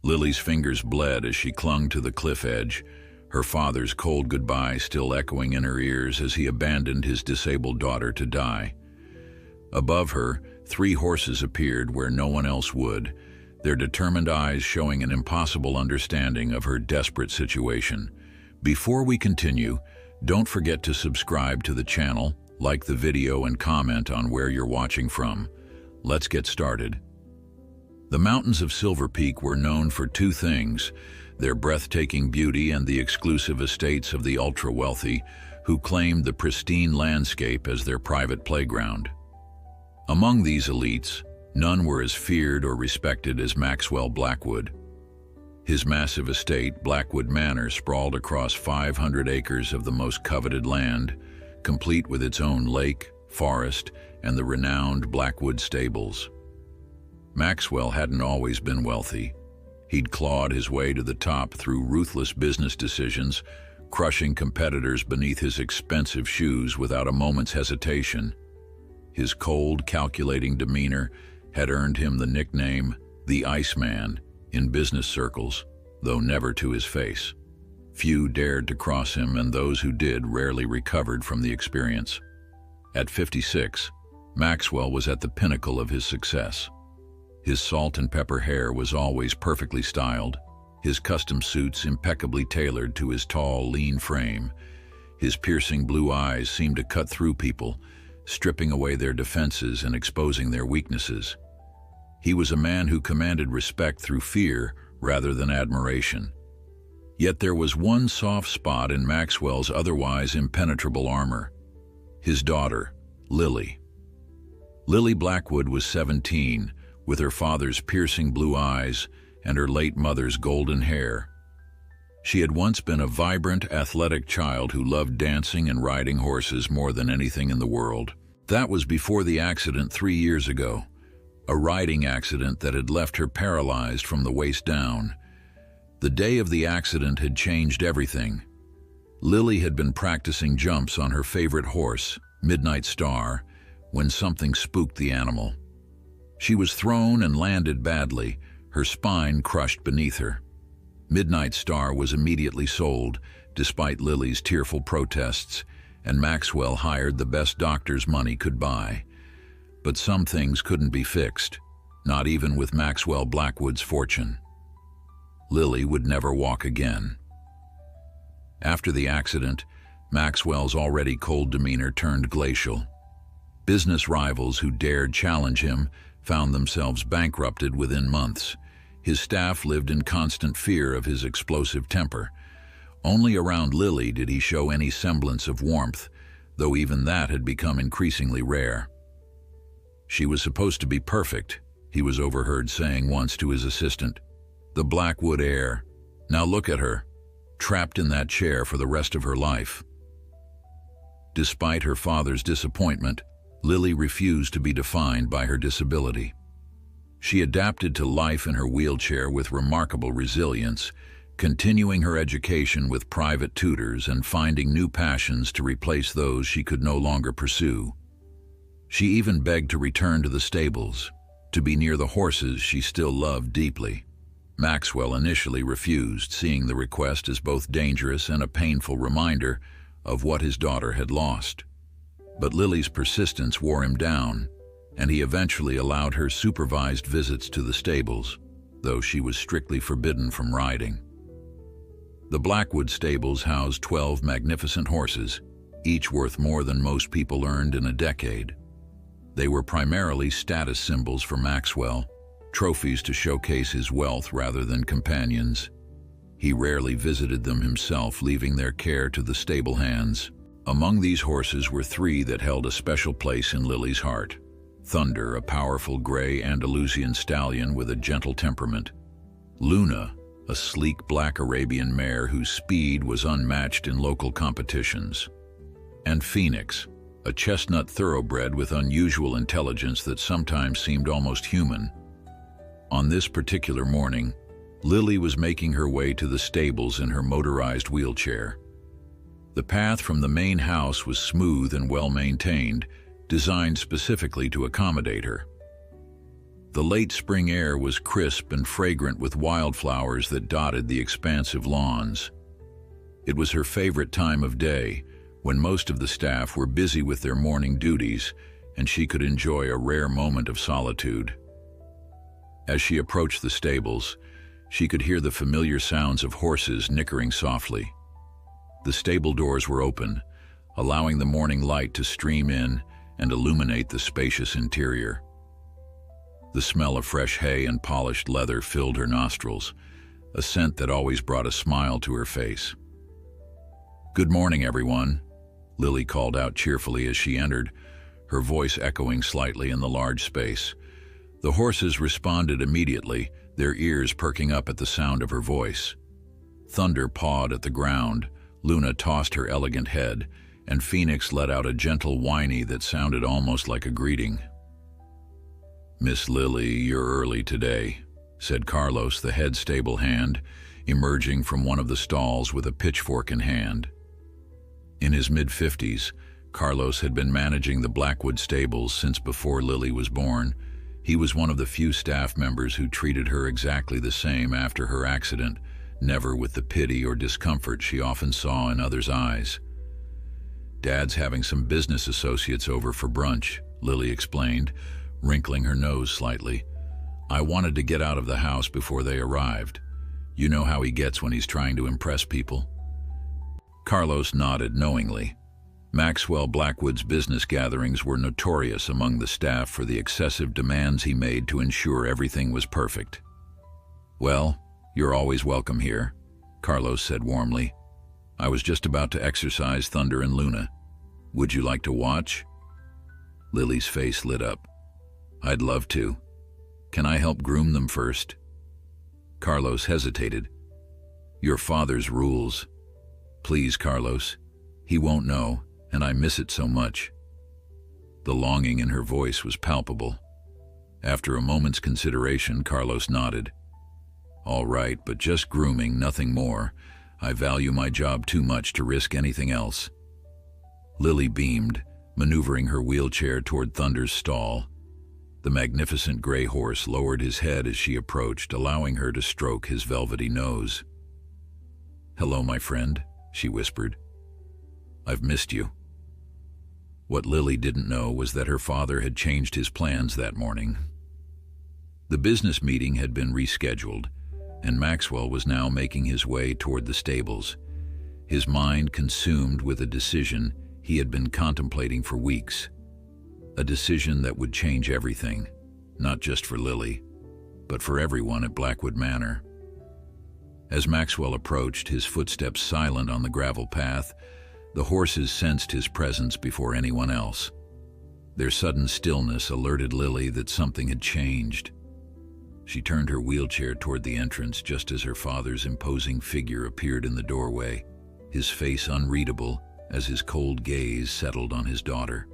Lily's fingers bled as she clung to the cliff edge, her father's cold goodbye still echoing in her ears as he abandoned his disabled daughter to die. Above her, 3 horses appeared where no one else would, their determined eyes showing an impossible understanding of her desperate situation. Before we continue, don't forget to subscribe to the channel, like the video, and comment on where you're watching from. Let's get started. The mountains of Silver Peak were known for 2 things: their breathtaking beauty and the exclusive estates of the ultra-wealthy, who claimed the pristine landscape as their private playground. Among these elites, none were as feared or respected as Maxwell Blackwood. His massive estate, Blackwood Manor, sprawled across 500 acres of the most coveted land, complete with its own lake, forest, and the renowned Blackwood stables. Maxwell hadn't always been wealthy. He'd clawed his way to the top through ruthless business decisions, crushing competitors beneath his expensive shoes without a moment's hesitation. His cold, calculating demeanor had earned him the nickname the Iceman in business circles, though never to his face. Few dared to cross him, and those who did rarely recovered from the experience. At 56, Maxwell was at the pinnacle of his success. His salt and pepper hair was always perfectly styled, his custom suits impeccably tailored to his tall, lean frame. His piercing blue eyes seemed to cut through people, stripping away their defenses and exposing their weaknesses. He was a man who commanded respect through fear rather than admiration. Yet there was one soft spot in Maxwell's otherwise impenetrable armor: his daughter, Lily. Lily Blackwood was 17, with her father's piercing blue eyes and her late mother's golden hair. She had once been a vibrant, athletic child who loved dancing and riding horses more than anything in the world. That was before the accident 3 years ago, a riding accident that had left her paralyzed from the waist down. The day of the accident had changed everything. Lily had been practicing jumps on her favorite horse, Midnight Star, when something spooked the animal. She was thrown and landed badly, her spine crushed beneath her. Midnight Star was immediately sold, despite Lily's tearful protests, and Maxwell hired the best doctors money could buy. But some things couldn't be fixed, not even with Maxwell Blackwood's fortune. Lily would never walk again. After the accident, Maxwell's already cold demeanor turned glacial. Business rivals who dared challenge him found themselves bankrupted within months. His staff lived in constant fear of his explosive temper. Only around Lily did he show any semblance of warmth, though even that had become increasingly rare. She was supposed to be perfect, he was overheard saying once to his assistant. The Blackwood heir. Now look at her, trapped in that chair for the rest of her life. Despite her father's disappointment, Lily refused to be defined by her disability. She adapted to life in her wheelchair with remarkable resilience, continuing her education with private tutors and finding new passions to replace those she could no longer pursue. She even begged to return to the stables, to be near the horses she still loved deeply. Maxwell initially refused, seeing the request as both dangerous and a painful reminder of what his daughter had lost. But Lily's persistence wore him down, and he eventually allowed her supervised visits to the stables, though she was strictly forbidden from riding. The Blackwood stables housed 12 magnificent horses, each worth more than most people earned in a decade. They were primarily status symbols for Maxwell, trophies to showcase his wealth rather than companions. He rarely visited them himself, leaving their care to the stable hands. Among these horses were 3 that held a special place in Lily's heart. Thunder, a powerful gray Andalusian stallion with a gentle temperament. Luna, a sleek black Arabian mare whose speed was unmatched in local competitions. And Phoenix, a chestnut thoroughbred with unusual intelligence that sometimes seemed almost human. On this particular morning, Lily was making her way to the stables in her motorized wheelchair. The path from the main house was smooth and well-maintained, designed specifically to accommodate her. The late spring air was crisp and fragrant with wildflowers that dotted the expansive lawns. It was her favorite time of day, when most of the staff were busy with their morning duties, and she could enjoy a rare moment of solitude. As she approached the stables, she could hear the familiar sounds of horses nickering softly. The stable doors were open, allowing the morning light to stream in and illuminate the spacious interior. The smell of fresh hay and polished leather filled her nostrils, a scent that always brought a smile to her face. "Good morning, everyone," Lily called out cheerfully as she entered, her voice echoing slightly in the large space. The horses responded immediately, their ears perking up at the sound of her voice. Thunder pawed at the ground, Luna tossed her elegant head, and Phoenix let out a gentle whinny that sounded almost like a greeting. "Miss Lily, you're early today," said Carlos, the head stable hand, emerging from one of the stalls with a pitchfork in hand. In his mid-50s, Carlos had been managing the Blackwood stables since before Lily was born. He was one of the few staff members who treated her exactly the same after her accident, never with the pity or discomfort she often saw in others' eyes. "Dad's having some business associates over for brunch," Lily explained, wrinkling her nose slightly. "I wanted to get out of the house before they arrived. You know how he gets when he's trying to impress people." Carlos nodded knowingly. Maxwell Blackwood's business gatherings were notorious among the staff for the excessive demands he made to ensure everything was perfect. "Well, you're always welcome here," Carlos said warmly. "I was just about to exercise Thunder and Luna. Would you like to watch?" Lily's face lit up. "I'd love to. Can I help groom them first?" Carlos hesitated. "Your father's rules." "Please, Carlos. He won't know, and I miss it so much." The longing in her voice was palpable. After a moment's consideration, Carlos nodded. "All right, but just grooming, nothing more. I value my job too much to risk anything else." Lily beamed, maneuvering her wheelchair toward Thunder's stall. The magnificent gray horse lowered his head as she approached, allowing her to stroke his velvety nose. "Hello, my friend," she whispered. "I've missed you." What Lily didn't know was that her father had changed his plans that morning. The business meeting had been rescheduled, and Maxwell was now making his way toward the stables, his mind consumed with a decision he had been contemplating for weeks. A decision that would change everything, not just for Lily, but for everyone at Blackwood Manor. As Maxwell approached, his footsteps silent on the gravel path, the horses sensed his presence before anyone else. Their sudden stillness alerted Lily that something had changed. She turned her wheelchair toward the entrance just as her father's imposing figure appeared in the doorway, his face unreadable as his cold gaze settled on his daughter.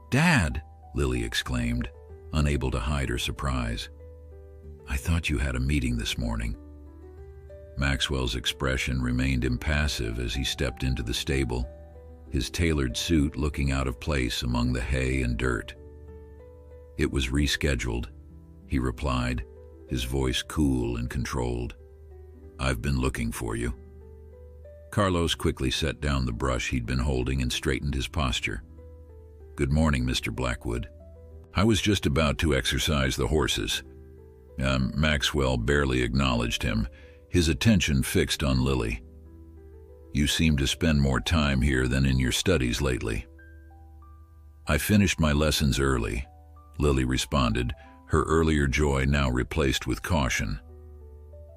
"Dad!" Lily exclaimed, unable to hide her surprise. "I thought you had a meeting this morning." Maxwell's expression remained impassive as he stepped into the stable, his tailored suit looking out of place among the hay and dirt. "It was rescheduled," he replied, his voice cool and controlled. "I've been looking for you." Carlos quickly set down the brush he'd been holding and straightened his posture. "Good morning, Mr. Blackwood. I was just about to exercise the horses." Maxwell barely acknowledged him, his attention fixed on Lily. "You seem to spend more time here than in your studies lately." "I finished my lessons early," Lily responded, her earlier joy now replaced with caution.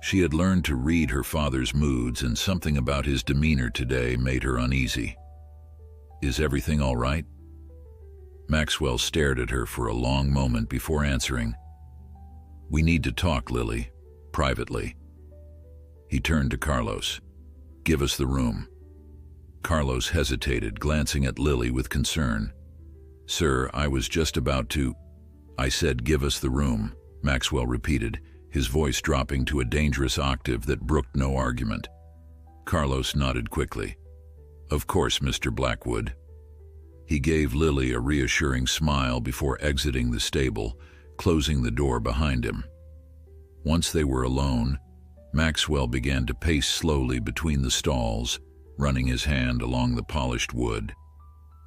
She had learned to read her father's moods, and something about his demeanor today made her uneasy. "Is everything all right?" Maxwell stared at her for a long moment before answering. "We need to talk, Lily, privately." He turned to Carlos. "Give us the room." Carlos hesitated, glancing at Lily with concern. "Sir, I was just about to—" "I said give us the room," Maxwell repeated, his voice dropping to a dangerous octave that brooked no argument. Carlos nodded quickly. "Of course, Mr. Blackwood." He gave Lily a reassuring smile before exiting the stable, closing the door behind him. Once they were alone, Maxwell began to pace slowly between the stalls, running his hand along the polished wood.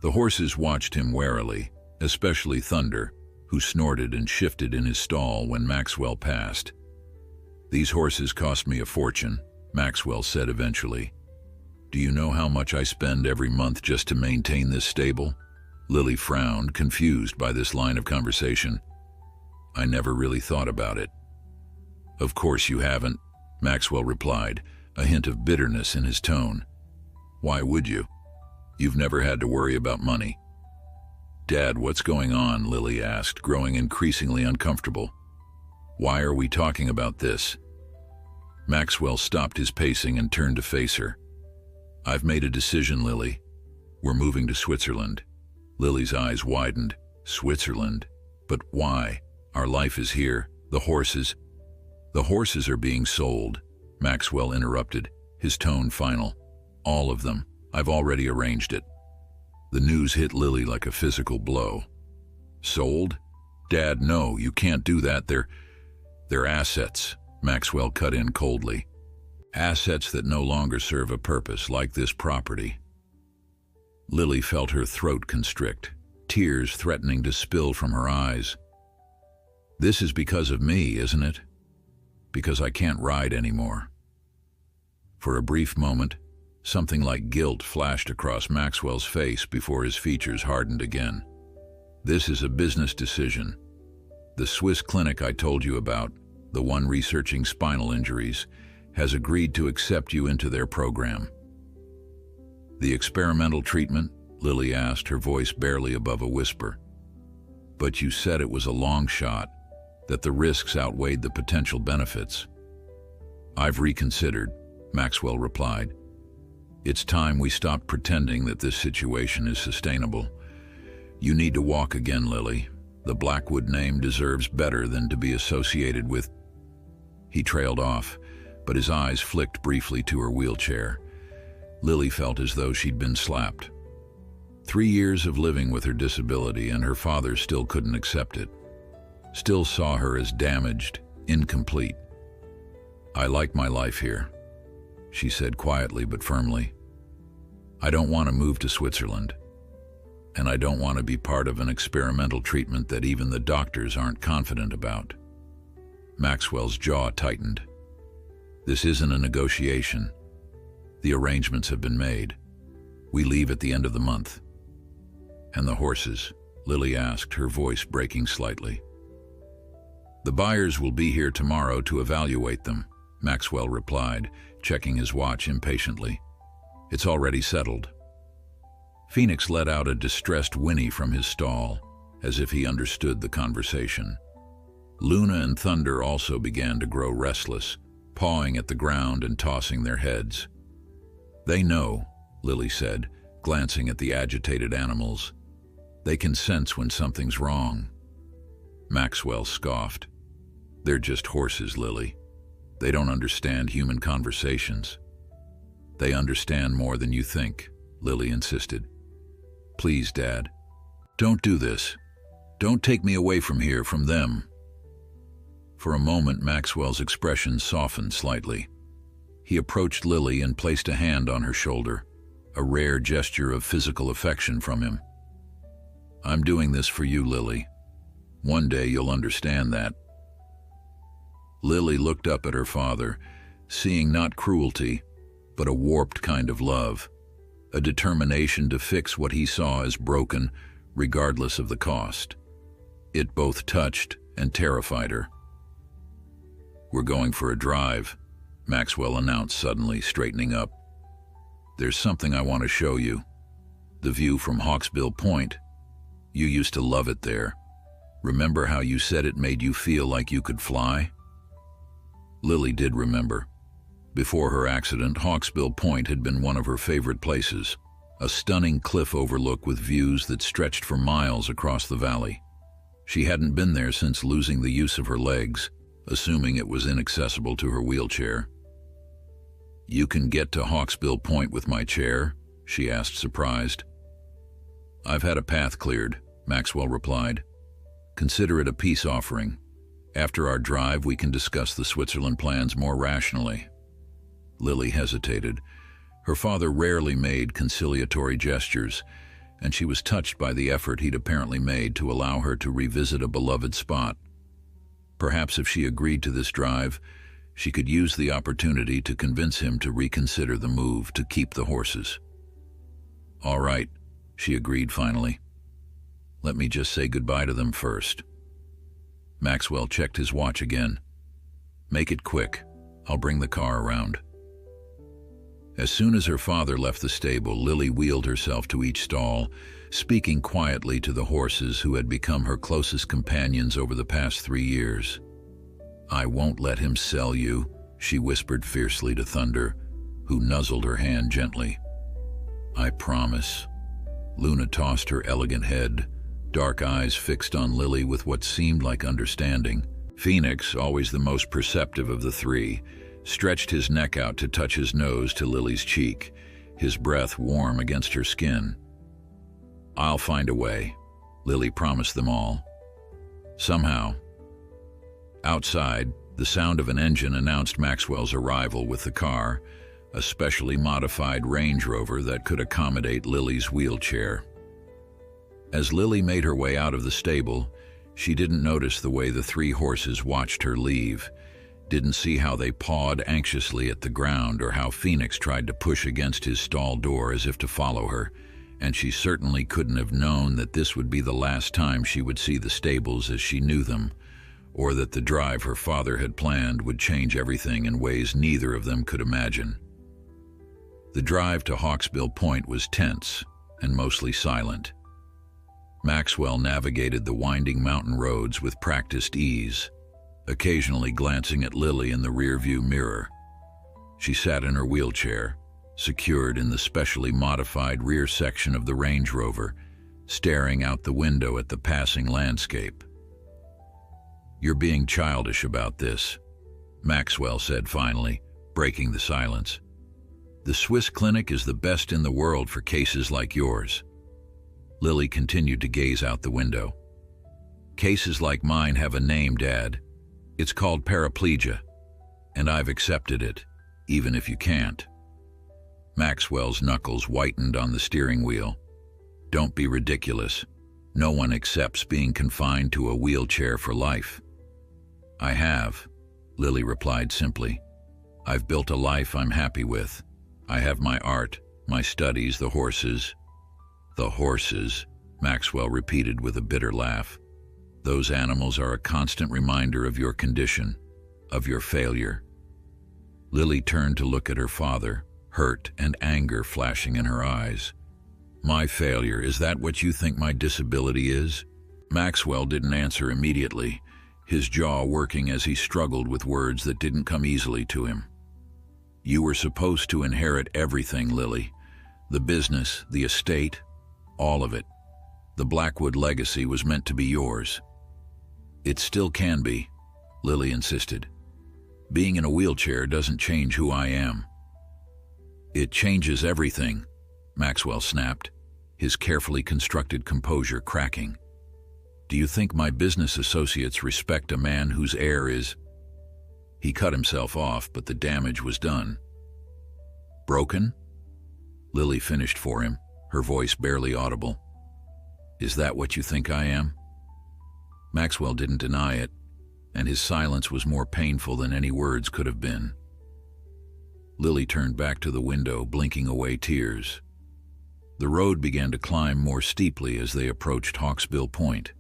The horses watched him warily, especially Thunder, who snorted and shifted in his stall when Maxwell passed. "These horses cost me a fortune," Maxwell said eventually. "Do you know how much I spend every month just to maintain this stable?" Lily frowned, confused by this line of conversation. "I never really thought about it." "Of course you haven't," Maxwell replied, a hint of bitterness in his tone. "Why would you? You've never had to worry about money." "Dad, what's going on?" Lily asked, growing increasingly uncomfortable. "Why are we talking about this?" Maxwell stopped his pacing and turned to face her. "I've made a decision, Lily. We're moving to Switzerland." Lily's eyes widened. "Switzerland? But why? Our life is here. The horses—" "The horses are being sold," Maxwell interrupted, his tone final. "All of them. I've already arranged it." The news hit Lily like a physical blow. "Sold? Dad, no, you can't do that. They're assets," Maxwell cut in coldly. "Assets that no longer serve a purpose, like this property." Lily felt her throat constrict, tears threatening to spill from her eyes. "This is because of me, isn't it? Because I can't ride anymore." For a brief moment, something like guilt flashed across Maxwell's face before his features hardened again. "This is a business decision. The Swiss clinic I told you about, the one researching spinal injuries, has agreed to accept you into their program." "The experimental treatment?" Lily asked, her voice barely above a whisper. "But you said it was a long shot, that the risks outweighed the potential benefits." "I've reconsidered," Maxwell replied. "It's time we stopped pretending that this situation is sustainable. You need to walk again, Lily. The Blackwood name deserves better than to be associated with—" He trailed off, but his eyes flicked briefly to her wheelchair. Lily felt as though she'd been slapped. 3 years of living with her disability, and her father still couldn't accept it. Still saw her as damaged, incomplete. "I like my life here," she said quietly but firmly. "I don't want to move to Switzerland. And I don't want to be part of an experimental treatment that even the doctors aren't confident about." Maxwell's jaw tightened. "This isn't a negotiation. The arrangements have been made. We leave at the end of the month." "And the horses?" Lily asked, her voice breaking slightly. "The buyers will be here tomorrow to evaluate them," Maxwell replied, checking his watch impatiently. "It's already settled." Phoenix let out a distressed whinny from his stall, as if he understood the conversation. Luna and Thunder also began to grow restless, pawing at the ground and tossing their heads. "They know," Lily said, glancing at the agitated animals. "They can sense when something's wrong." Maxwell scoffed. "They're just horses, Lily. They don't understand human conversations." "They understand more than you think," Lily insisted. "Please, Dad, don't do this. Don't take me away from here, from them." For a moment, Maxwell's expression softened slightly. He approached Lily and placed a hand on her shoulder, a rare gesture of physical affection from him. "I'm doing this for you, Lily. One day you'll understand that." Lily looked up at her father, seeing not cruelty, but a warped kind of love, a determination to fix what he saw as broken, regardless of the cost. It both touched and terrified her. "We're going for a drive," Maxwell announced suddenly, straightening up. "There's something I want to show you. The view from Hawksbill Point. You used to love it there. Remember how you said it made you feel like you could fly?" Lily did remember. Before her accident, Hawksbill Point had been one of her favorite places, a stunning cliff overlook with views that stretched for miles across the valley. She hadn't been there since losing the use of her legs, assuming it was inaccessible to her wheelchair. "You can get to Hawksbill Point with my chair?" she asked, surprised. "I've had a path cleared," Maxwell replied. Consider it a peace offering. After our drive, we can discuss the Switzerland plans more rationally." Lily hesitated. Her father rarely made conciliatory gestures, and she was touched by the effort he'd apparently made to allow her to revisit a beloved spot. Perhaps if she agreed to this drive, she could use the opportunity to convince him to reconsider the move to keep the horses. "All right," she agreed finally. "Let me just say goodbye to them first." Maxwell checked his watch again. "Make it quick. I'll bring the car around." As soon as her father left the stable, Lily wheeled herself to each stall, speaking quietly to the horses who had become her closest companions over the past 3 years. "I won't let him sell you," she whispered fiercely to Thunder, who nuzzled her hand gently. "I promise." Luna tossed her elegant head, dark eyes fixed on Lily with what seemed like understanding. Phoenix, always the most perceptive of the three, stretched his neck out to touch his nose to Lily's cheek, his breath warm against her skin. "I'll find a way," Lily promised them all. Somehow. Outside, the sound of an engine announced Maxwell's arrival with the car, a specially modified Range Rover that could accommodate Lily's wheelchair. As Lily made her way out of the stable, she didn't notice the way the 3 horses watched her leave, didn't see how they pawed anxiously at the ground or how Phoenix tried to push against his stall door as if to follow her, and she certainly couldn't have known that this would be the last time she would see the stables as she knew them, or that the drive her father had planned would change everything in ways neither of them could imagine. The drive to Hawksbill Point was tense and mostly silent. Maxwell navigated the winding mountain roads with practiced ease, occasionally glancing at Lily in the rearview mirror. She sat in her wheelchair, secured in the specially modified rear section of the Range Rover, staring out the window at the passing landscape. "You're being childish about this," Maxwell said finally, breaking the silence. "The Swiss clinic is the best in the world for cases like yours." Lily continued to gaze out the window. "Cases like mine have a name, Dad. It's called paraplegia, and I've accepted it, even if you can't." Maxwell's knuckles whitened on the steering wheel. "Don't be ridiculous. No one accepts being confined to a wheelchair for life." "I have," Lily replied simply. "I've built a life I'm happy with. I have my art, my studies, the horses." "The horses," Maxwell repeated with a bitter laugh. "Those animals are a constant reminder of your condition, of your failure." Lily turned to look at her father, hurt and anger flashing in her eyes. "My failure, is that what you think my disability is?" Maxwell didn't answer immediately, his jaw working as he struggled with words that didn't come easily to him. "You were supposed to inherit everything, Lily. The business, the estate, all of it. The Blackwood legacy was meant to be yours." "It still can be," Lily insisted. "Being in a wheelchair doesn't change who I am." "It changes everything," Maxwell snapped, his carefully constructed composure cracking. "Do you think my business associates respect a man whose heir is—" He cut himself off, but the damage was done. "Broken?" Lily finished for him, her voice barely audible. "Is that what you think I am?" Maxwell didn't deny it, and his silence was more painful than any words could have been. Lily turned back to the window, blinking away tears. The road began to climb more steeply as they approached Hawksbill Point.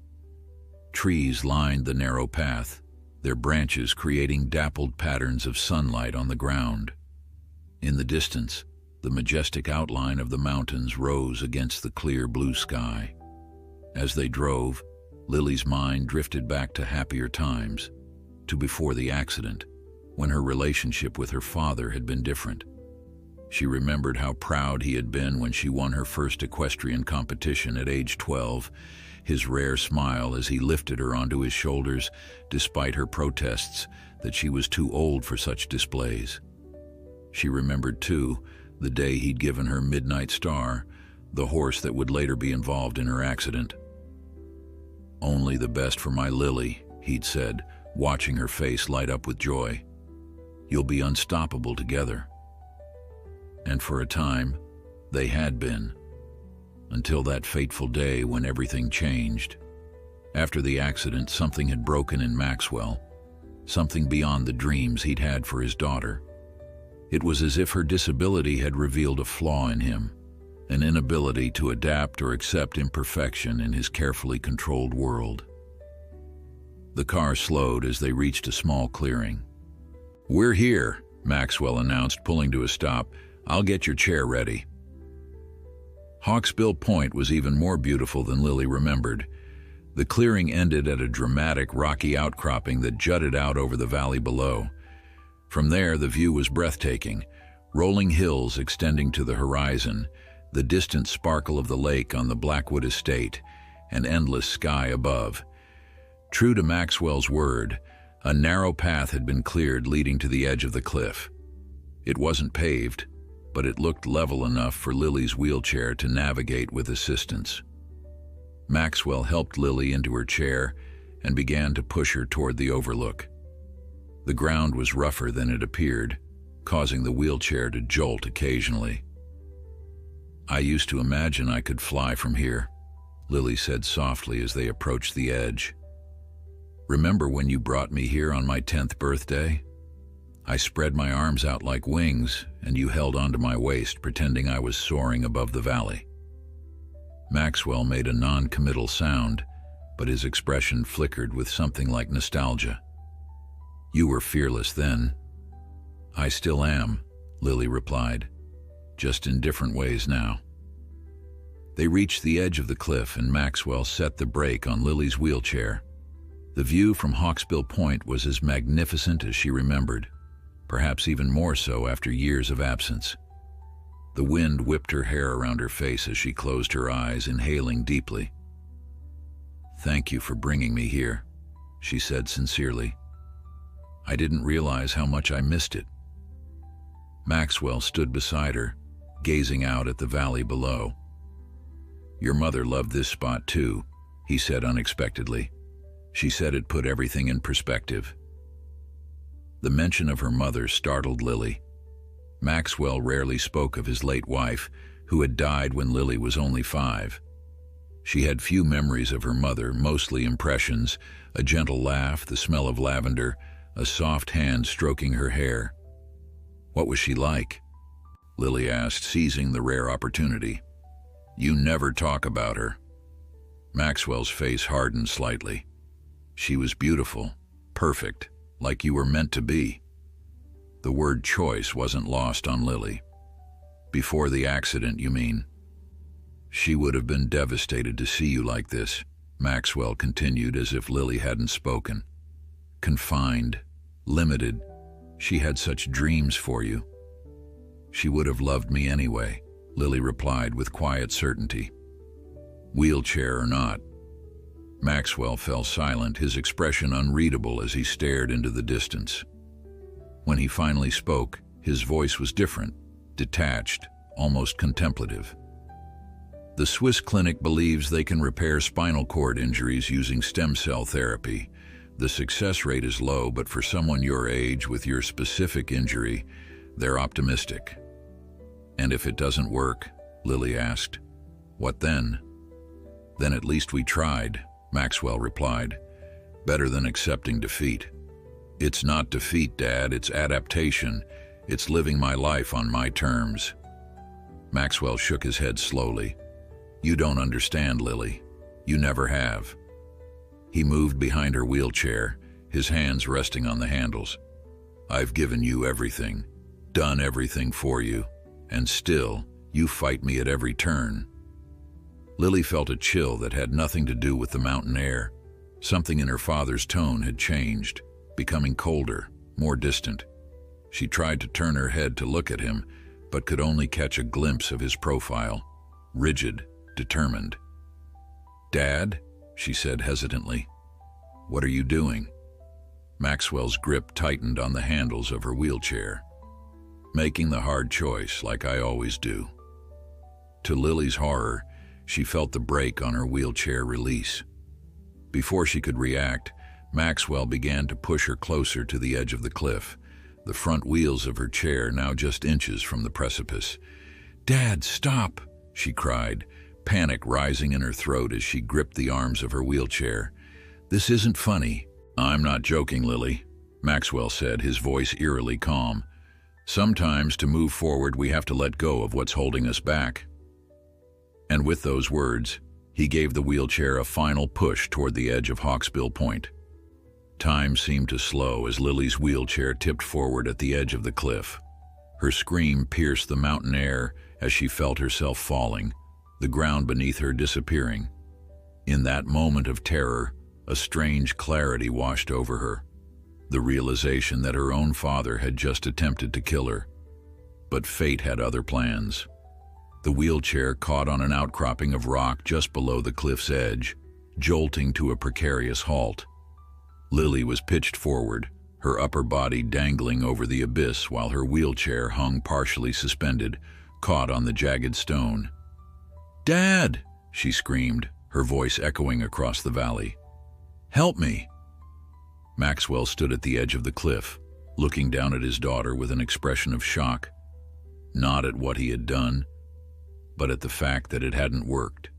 Trees lined the narrow path, their branches creating dappled patterns of sunlight on the ground. In the distance, the majestic outline of the mountains rose against the clear blue sky. As they drove, Lily's mind drifted back to happier times, to before the accident, when her relationship with her father had been different. She remembered how proud he had been when she won her first equestrian competition at age 12, his rare smile as he lifted her onto his shoulders, despite her protests that she was too old for such displays. She remembered, too, the day he'd given her Midnight Star, the horse that would later be involved in her accident. Only the best for my Lily, he'd said, watching her face light up with joy. You'll be unstoppable together. And for a time, they had been. Until that fateful day when everything changed. After the accident, something had broken in Maxwell, something beyond the dreams he'd had for his daughter. It was as if her disability had revealed a flaw in him, an inability to adapt or accept imperfection in his carefully controlled world. The car slowed as they reached a small clearing. "We're here," Maxwell announced, pulling to a stop. "I'll get your chair ready." Hawksbill Point was even more beautiful than Lily remembered. The clearing ended at a dramatic rocky outcropping that jutted out over the valley below. From there, the view was breathtaking, rolling hills extending to the horizon, the distant sparkle of the lake on the Blackwood estate, and endless sky above. True to Maxwell's word, a narrow path had been cleared leading to the edge of the cliff. It wasn't paved, but it looked level enough for Lily's wheelchair to navigate with assistance. Maxwell helped Lily into her chair and began to push her toward the overlook. The ground was rougher than it appeared, causing the wheelchair to jolt occasionally. "I used to imagine I could fly from here," Lily said softly as they approached the edge. "Remember when you brought me here on my 10th birthday? I spread my arms out like wings, and you held onto my waist, pretending I was soaring above the valley." Maxwell made a non-committal sound, but his expression flickered with something like nostalgia. "You were fearless then." "I still am," Lily replied, "just in different ways now." They reached the edge of the cliff and Maxwell set the brake on Lily's wheelchair. The view from Hawksbill Point was as magnificent as she remembered, perhaps even more so after years of absence. The wind whipped her hair around her face as she closed her eyes, inhaling deeply. "Thank you for bringing me here," she said sincerely. "I didn't realize how much I missed it." Maxwell stood beside her, gazing out at the valley below. "Your mother loved this spot too," he said unexpectedly. "She said it put everything in perspective." The mention of her mother startled Lily. Maxwell rarely spoke of his late wife, who had died when Lily was only 5. She had few memories of her mother, mostly impressions, a gentle laugh, the smell of lavender, a soft hand stroking her hair. "What was she like?" Lily asked, seizing the rare opportunity. "You never talk about her." Maxwell's face hardened slightly. "She was beautiful, perfect, like you were meant to be." The word choice wasn't lost on Lily. "Before the accident, you mean?" "She would have been devastated to see you like this," Maxwell continued as if Lily hadn't spoken. "Confined, limited. She had such dreams for you." "She would have loved me anyway," Lily replied with quiet certainty. "Wheelchair or not." Maxwell fell silent, his expression unreadable as he stared into the distance. When he finally spoke, his voice was different, detached, almost contemplative. "The Swiss clinic believes they can repair spinal cord injuries using stem cell therapy. The success rate is low, but for someone your age with your specific injury, they're optimistic." "And if it doesn't work?" Lily asked. "What then?" "Then at least we tried," Maxwell replied. "Better than accepting defeat." "It's not defeat, Dad, it's adaptation. It's living my life on my terms." Maxwell shook his head slowly. "You don't understand, Lily. You never have." He moved behind her wheelchair, his hands resting on the handles. "I've given you everything, done everything for you, and still, you fight me at every turn." Lily felt a chill that had nothing to do with the mountain air. Something in her father's tone had changed, becoming colder, more distant. She tried to turn her head to look at him, but could only catch a glimpse of his profile, rigid, determined. "Dad?" she said hesitantly. "What are you doing?" Maxwell's grip tightened on the handles of her wheelchair. "Making the hard choice, like I always do." To Lily's horror, she felt the brake on her wheelchair release. Before she could react, Maxwell began to push her closer to the edge of the cliff, the front wheels of her chair now just inches from the precipice. "Dad, stop!" she cried, panic rising in her throat as she gripped the arms of her wheelchair. "This isn't funny." "I'm not joking, Lily," Maxwell said, his voice eerily calm. "Sometimes to move forward we have to let go of what's holding us back." And with those words, he gave the wheelchair a final push toward the edge of Hawksbill Point. Time seemed to slow as Lily's wheelchair tipped forward at the edge of the cliff. Her scream pierced the mountain air as she felt herself falling, the ground beneath her disappearing. In that moment of terror, a strange clarity washed over her, the realization that her own father had just attempted to kill her. But fate had other plans. The wheelchair caught on an outcropping of rock just below the cliff's edge, jolting to a precarious halt. Lily was pitched forward, her upper body dangling over the abyss while her wheelchair hung partially suspended, caught on the jagged stone. "Dad!" she screamed, her voice echoing across the valley. "Help me!" Maxwell stood at the edge of the cliff, looking down at his daughter with an expression of shock, not at what he had done, but at the fact that it hadn't worked.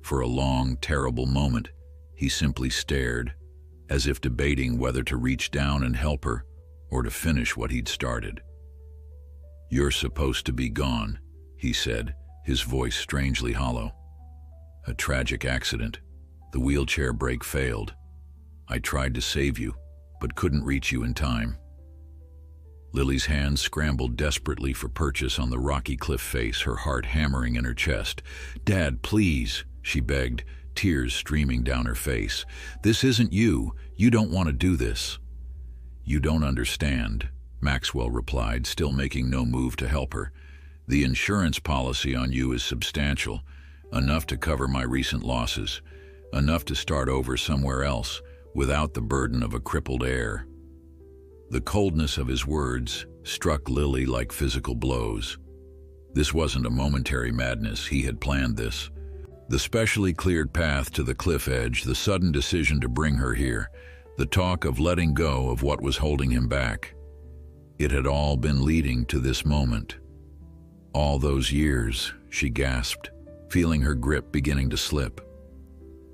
For a long, terrible moment, he simply stared, as if debating whether to reach down and help her or to finish what he'd started. "You're supposed to be gone," he said, his voice strangely hollow. "A tragic accident. The wheelchair brake failed. I tried to save you, but couldn't reach you in time." Lily's hands scrambled desperately for purchase on the rocky cliff face, her heart hammering in her chest. "Dad, please," she begged, tears streaming down her face. "This isn't you. You don't want to do this." "You don't understand," Maxwell replied, still making no move to help her. "The insurance policy on you is substantial, enough to cover my recent losses, enough to start over somewhere else without the burden of a crippled heir." The coldness of his words struck Lily like physical blows. This wasn't a momentary madness. He had planned this. The specially cleared path to the cliff edge, the sudden decision to bring her here, the talk of letting go of what was holding him back. It had all been leading to this moment. "All those years," she gasped, feeling her grip beginning to slip.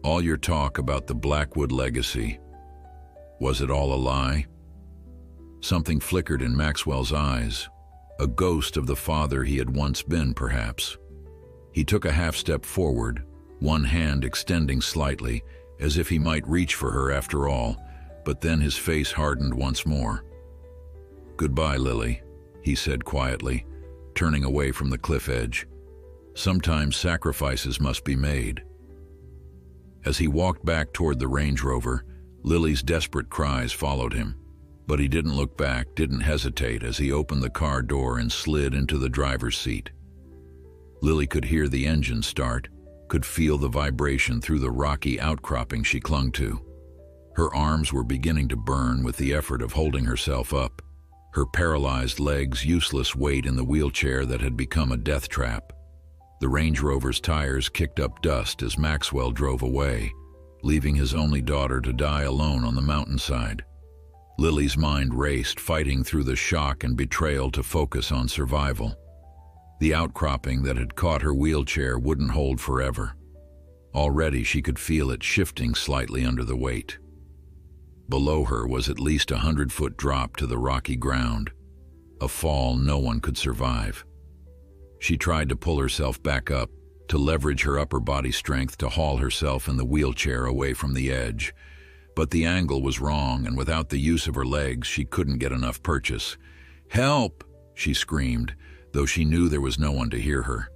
"All your talk about the Blackwood legacy. Was it all a lie?" Something flickered in Maxwell's eyes, a ghost of the father he had once been, perhaps. He took a half step forward, one hand extending slightly, as if he might reach for her after all, but then his face hardened once more. "Goodbye, Lily," he said quietly, turning away from the cliff edge. "Sometimes sacrifices must be made." As he walked back toward the Range Rover, Lily's desperate cries followed him. But he didn't look back, didn't hesitate as he opened the car door and slid into the driver's seat. Lily could hear the engine start, could feel the vibration through the rocky outcropping she clung to. Her arms were beginning to burn with the effort of holding herself up, her paralyzed legs useless weight in the wheelchair that had become a death trap. The Range Rover's tires kicked up dust as Maxwell drove away, leaving his only daughter to die alone on the mountainside. Lily's mind raced, fighting through the shock and betrayal to focus on survival. The outcropping that had caught her wheelchair wouldn't hold forever. Already she could feel it shifting slightly under the weight. Below her was at least a 100-foot drop to the rocky ground, a fall no one could survive. She tried to pull herself back up, to leverage her upper body strength to haul herself in the wheelchair away from the edge. But the angle was wrong, and without the use of her legs, she couldn't get enough purchase. "Help!" she screamed, though she knew there was no one to hear her.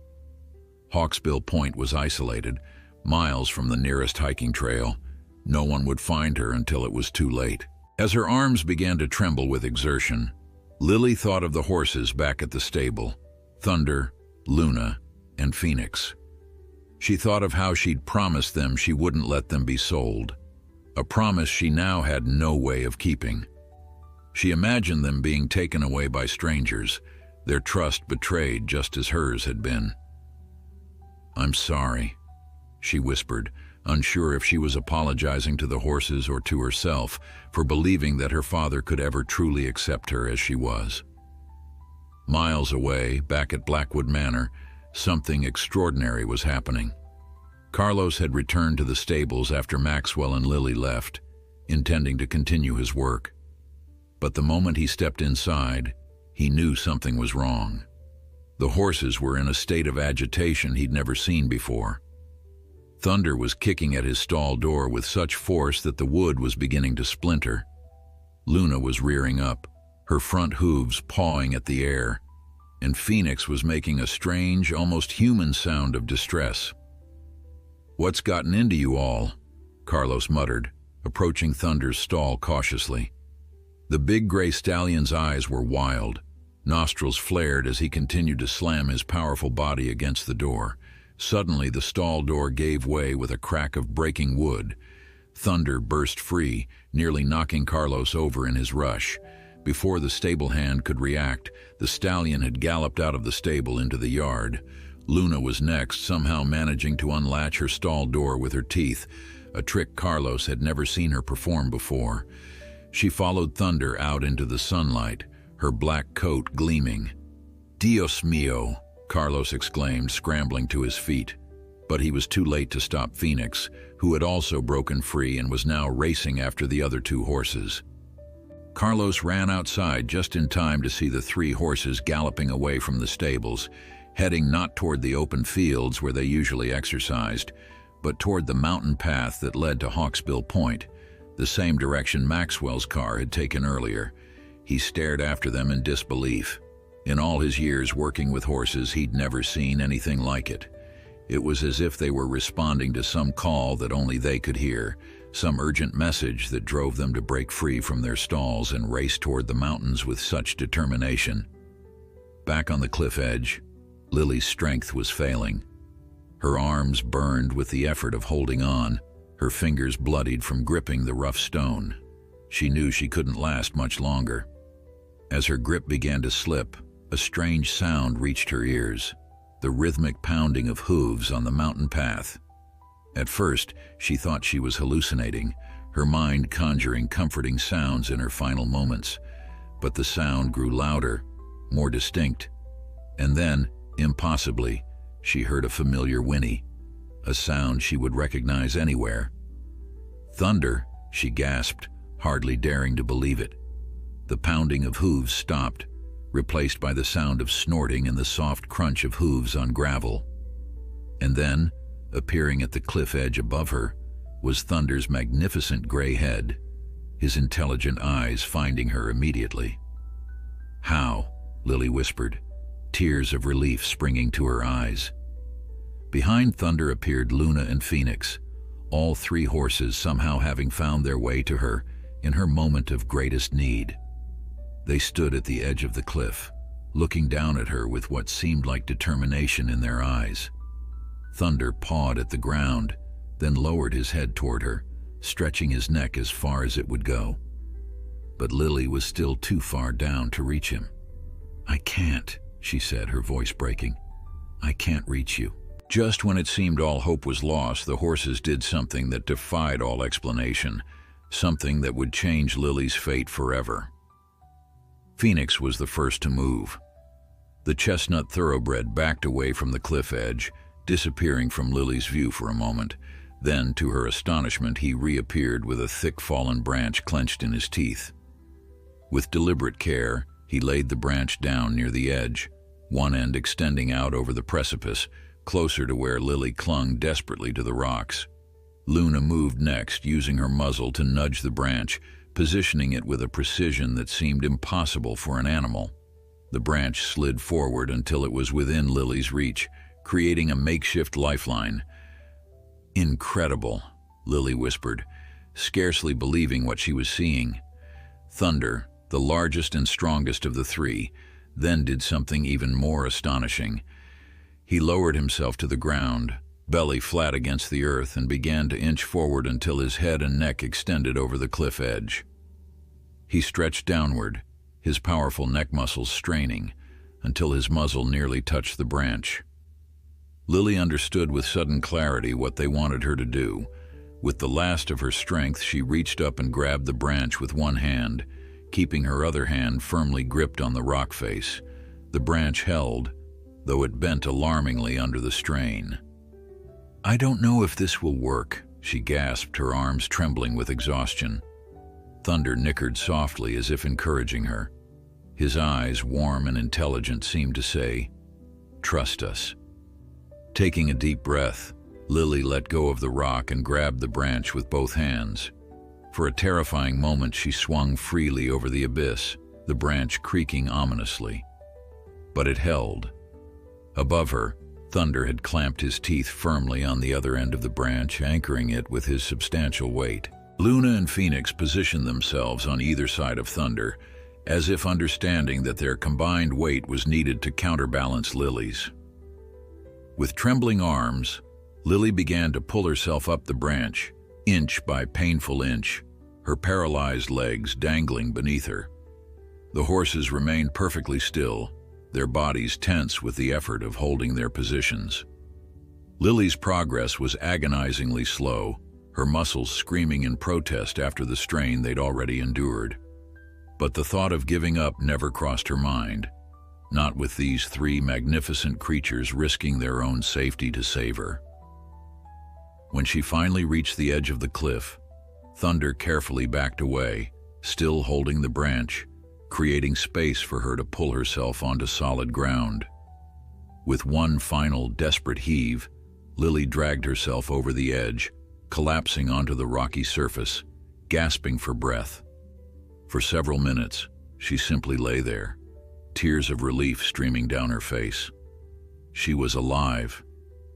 Hawksbill Point was isolated, miles from the nearest hiking trail. No one would find her until it was too late. As her arms began to tremble with exertion, Lily thought of the horses back at the stable, Thunder, Luna, and Phoenix. She thought of how she'd promised them she wouldn't let them be sold, a promise she now had no way of keeping. She imagined them being taken away by strangers, their trust betrayed just as hers had been. "I'm sorry," she whispered, unsure if she was apologizing to the horses or to herself for believing that her father could ever truly accept her as she was. Miles away, back at Blackwood Manor, something extraordinary was happening. Carlos had returned to the stables after Maxwell and Lily left, intending to continue his work. But the moment he stepped inside, he knew something was wrong. The horses were in a state of agitation he'd never seen before. Thunder was kicking at his stall door with such force that the wood was beginning to splinter. Luna was rearing up, her front hooves pawing at the air, and Phoenix was making a strange, almost human sound of distress. "What's gotten into you all?" Carlos muttered, approaching Thunder's stall cautiously. The big gray stallion's eyes were wild. Nostrils flared as he continued to slam his powerful body against the door. Suddenly, the stall door gave way with a crack of breaking wood. Thunder burst free, nearly knocking Carlos over in his rush. Before the stable hand could react, the stallion had galloped out of the stable into the yard. Luna was next, somehow managing to unlatch her stall door with her teeth, a trick Carlos had never seen her perform before. She followed Thunder out into the sunlight, her black coat gleaming. "Dios mío!" Carlos exclaimed, scrambling to his feet. But he was too late to stop Phoenix, who had also broken free and was now racing after the other two horses. Carlos ran outside just in time to see the three horses galloping away from the stables, heading not toward the open fields where they usually exercised, but toward the mountain path that led to Hawksbill Point, the same direction Maxwell's car had taken earlier. He stared after them in disbelief. In all his years working with horses, he'd never seen anything like it. It was as if they were responding to some call that only they could hear, some urgent message that drove them to break free from their stalls and race toward the mountains with such determination. Back on the cliff edge, Lily's strength was failing. Her arms burned with the effort of holding on, her fingers bloodied from gripping the rough stone. She knew she couldn't last much longer. As her grip began to slip, a strange sound reached her ears, the rhythmic pounding of hooves on the mountain path. At first, she thought she was hallucinating, her mind conjuring comforting sounds in her final moments. But the sound grew louder, more distinct, and then, impossibly, she heard a familiar whinny, a sound she would recognize anywhere. "Thunder," she gasped, hardly daring to believe it. The pounding of hooves stopped, replaced by the sound of snorting and the soft crunch of hooves on gravel. And then, appearing at the cliff edge above her, was Thunder's magnificent gray head, his intelligent eyes finding her immediately. "How?" Lily whispered, tears of relief springing to her eyes. Behind Thunder appeared Luna and Phoenix, all three horses somehow having found their way to her in her moment of greatest need. They stood at the edge of the cliff, looking down at her with what seemed like determination in their eyes. Thunder pawed at the ground, then lowered his head toward her, stretching his neck as far as it would go. But Lily was still too far down to reach him. "I can't," she said, her voice breaking. "I can't reach you." Just when it seemed all hope was lost, the horses did something that defied all explanation, something that would change Lily's fate forever. Phoenix was the first to move. The chestnut thoroughbred backed away from the cliff edge, disappearing from Lily's view for a moment. Then, to her astonishment, he reappeared with a thick fallen branch clenched in his teeth. With deliberate care, he laid the branch down near the edge, one end extending out over the precipice, closer to where Lily clung desperately to the rocks. Luna moved next, using her muzzle to nudge the branch, positioning it with a precision that seemed impossible for an animal. The branch slid forward until it was within Lily's reach, creating a makeshift lifeline. "Incredible," Lily whispered, scarcely believing what she was seeing. Thunder, the largest and strongest of the three, then did something even more astonishing. He lowered himself to the ground, belly flat against the earth, and began to inch forward until his head and neck extended over the cliff edge. He stretched downward, his powerful neck muscles straining, until his muzzle nearly touched the branch. Lily understood with sudden clarity what they wanted her to do. With the last of her strength, she reached up and grabbed the branch with one hand, keeping her other hand firmly gripped on the rock face. The branch held, though it bent alarmingly under the strain. "I don't know if this will work," she gasped, her arms trembling with exhaustion. Thunder nickered softly as if encouraging her. His eyes, warm and intelligent, seemed to say, "Trust us." Taking a deep breath, Lily let go of the rock and grabbed the branch with both hands. For a terrifying moment, she swung freely over the abyss, the branch creaking ominously. But it held. Above her, Thunder had clamped his teeth firmly on the other end of the branch, anchoring it with his substantial weight. Luna and Phoenix positioned themselves on either side of Thunder, as if understanding that their combined weight was needed to counterbalance Lily's. With trembling arms, Lily began to pull herself up the branch, inch by painful inch, her paralyzed legs dangling beneath her. The horses remained perfectly still, their bodies tense with the effort of holding their positions. Lily's progress was agonizingly slow, her muscles screaming in protest after the strain they'd already endured. But the thought of giving up never crossed her mind, not with these three magnificent creatures risking their own safety to save her. When she finally reached the edge of the cliff, Thunder carefully backed away, still holding the branch, creating space for her to pull herself onto solid ground. With one final desperate heave, Lily dragged herself over the edge, collapsing onto the rocky surface, gasping for breath. For several minutes, she simply lay there, tears of relief streaming down her face. She was alive,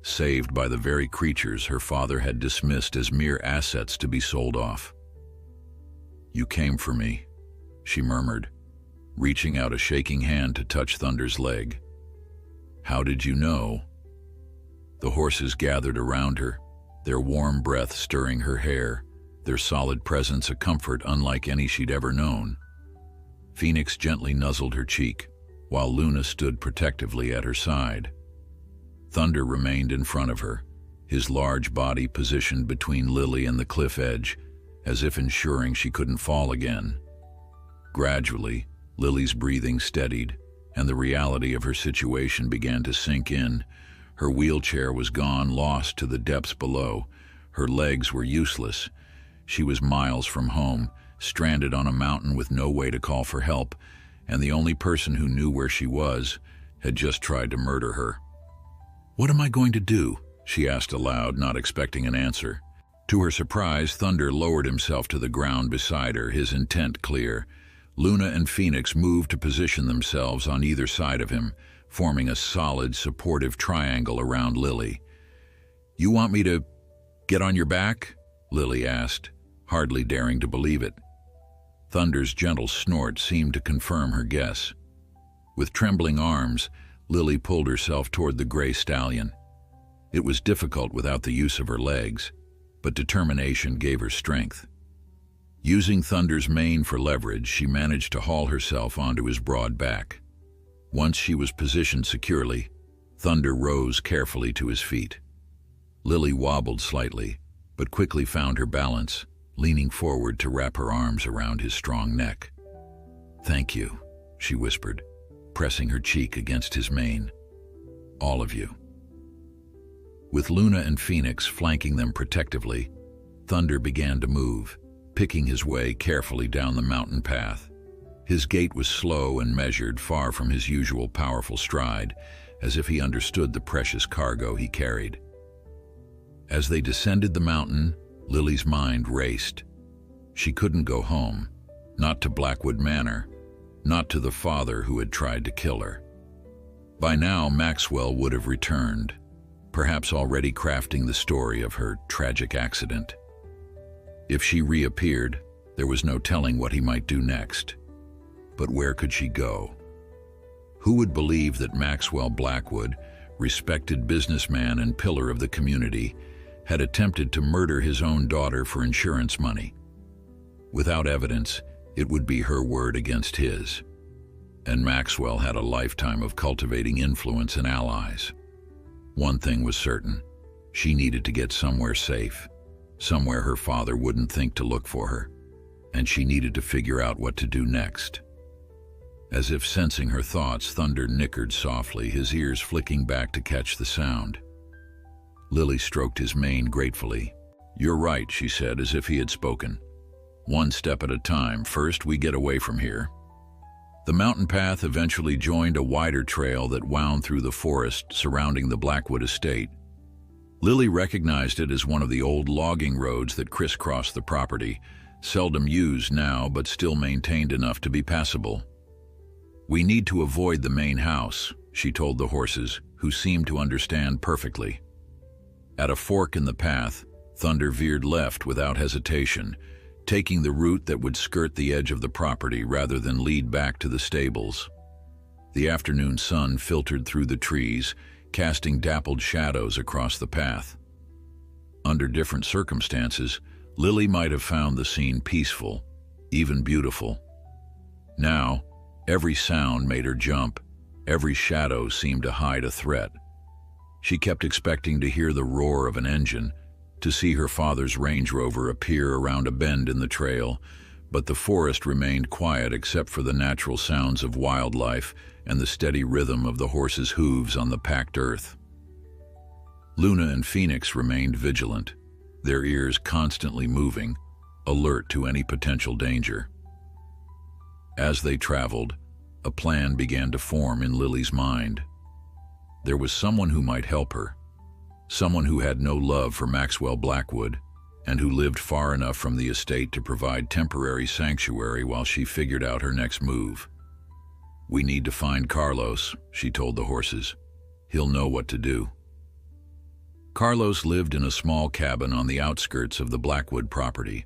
saved by the very creatures her father had dismissed as mere assets to be sold off. "You came for me," she murmured, reaching out a shaking hand to touch Thunder's leg. "How did you know?" The horses gathered around her, their warm breath stirring her hair, their solid presence a comfort unlike any she'd ever known. Phoenix gently nuzzled her cheek, while Luna stood protectively at her side. Thunder remained in front of her, his large body positioned between Lily and the cliff edge, as if ensuring she couldn't fall again. Gradually, Lily's breathing steadied, and the reality of her situation began to sink in. Her wheelchair was gone, lost to the depths below. Her legs were useless. She was miles from home, stranded on a mountain with no way to call for help, and the only person who knew where she was had just tried to murder her. "What am I going to do?" she asked aloud, not expecting an answer. To her surprise, Thunder lowered himself to the ground beside her, his intent clear. Luna and Phoenix moved to position themselves on either side of him, forming a solid, supportive triangle around Lily. "You want me to get on your back?" Lily asked, hardly daring to believe it. Thunder's gentle snort seemed to confirm her guess. With trembling arms, Lily pulled herself toward the gray stallion. It was difficult without the use of her legs, but determination gave her strength. Using Thunder's mane for leverage, she managed to haul herself onto his broad back. Once she was positioned securely, Thunder rose carefully to his feet. Lily wobbled slightly, but quickly found her balance, leaning forward to wrap her arms around his strong neck. "Thank you," she whispered, pressing her cheek against his mane. "All of you." With Luna and Phoenix flanking them protectively, Thunder began to move, picking his way carefully down the mountain path. His gait was slow and measured, far from his usual powerful stride, as if he understood the precious cargo he carried. As they descended the mountain, Lily's mind raced. She couldn't go home, not to Blackwood Manor, not to the father who had tried to kill her. By now, Maxwell would have returned, perhaps already crafting the story of her tragic accident. If she reappeared, there was no telling what he might do next. But where could she go? Who would believe that Maxwell Blackwood, respected businessman and pillar of the community, had attempted to murder his own daughter for insurance money? Without evidence, it would be her word against his. And Maxwell had a lifetime of cultivating influence and allies. One thing was certain. She needed to get somewhere safe, somewhere her father wouldn't think to look for her, and she needed to figure out what to do next. As if sensing her thoughts, Thunder nickered softly, his ears flicking back to catch the sound. Lily stroked his mane gratefully. "You're right," she said, as if he had spoken. "One step at a time. First, we get away from here." The mountain path eventually joined a wider trail that wound through the forest surrounding the Blackwood estate. Lily recognized it as one of the old logging roads that crisscrossed the property, seldom used now but still maintained enough to be passable. "We need to avoid the main house," she told the horses, who seemed to understand perfectly. At a fork in the path, Thunder veered left without hesitation, taking the route that would skirt the edge of the property rather than lead back to the stables. The afternoon sun filtered through the trees, casting dappled shadows across the path. Under different circumstances, Lily might have found the scene peaceful, even beautiful. Now, every sound made her jump, every shadow seemed to hide a threat. She kept expecting to hear the roar of an engine, to see her father's Range Rover appear around a bend in the trail, but the forest remained quiet except for the natural sounds of wildlife and the steady rhythm of the horses' hooves on the packed earth. Luna and Phoenix remained vigilant, their ears constantly moving, alert to any potential danger. As they traveled, a plan began to form in Lily's mind. There was someone who might help her, someone who had no love for Maxwell Blackwood, and who lived far enough from the estate to provide temporary sanctuary while she figured out her next move. "We need to find Carlos," she told the horses. "He'll know what to do." Carlos lived in a small cabin on the outskirts of the Blackwood property.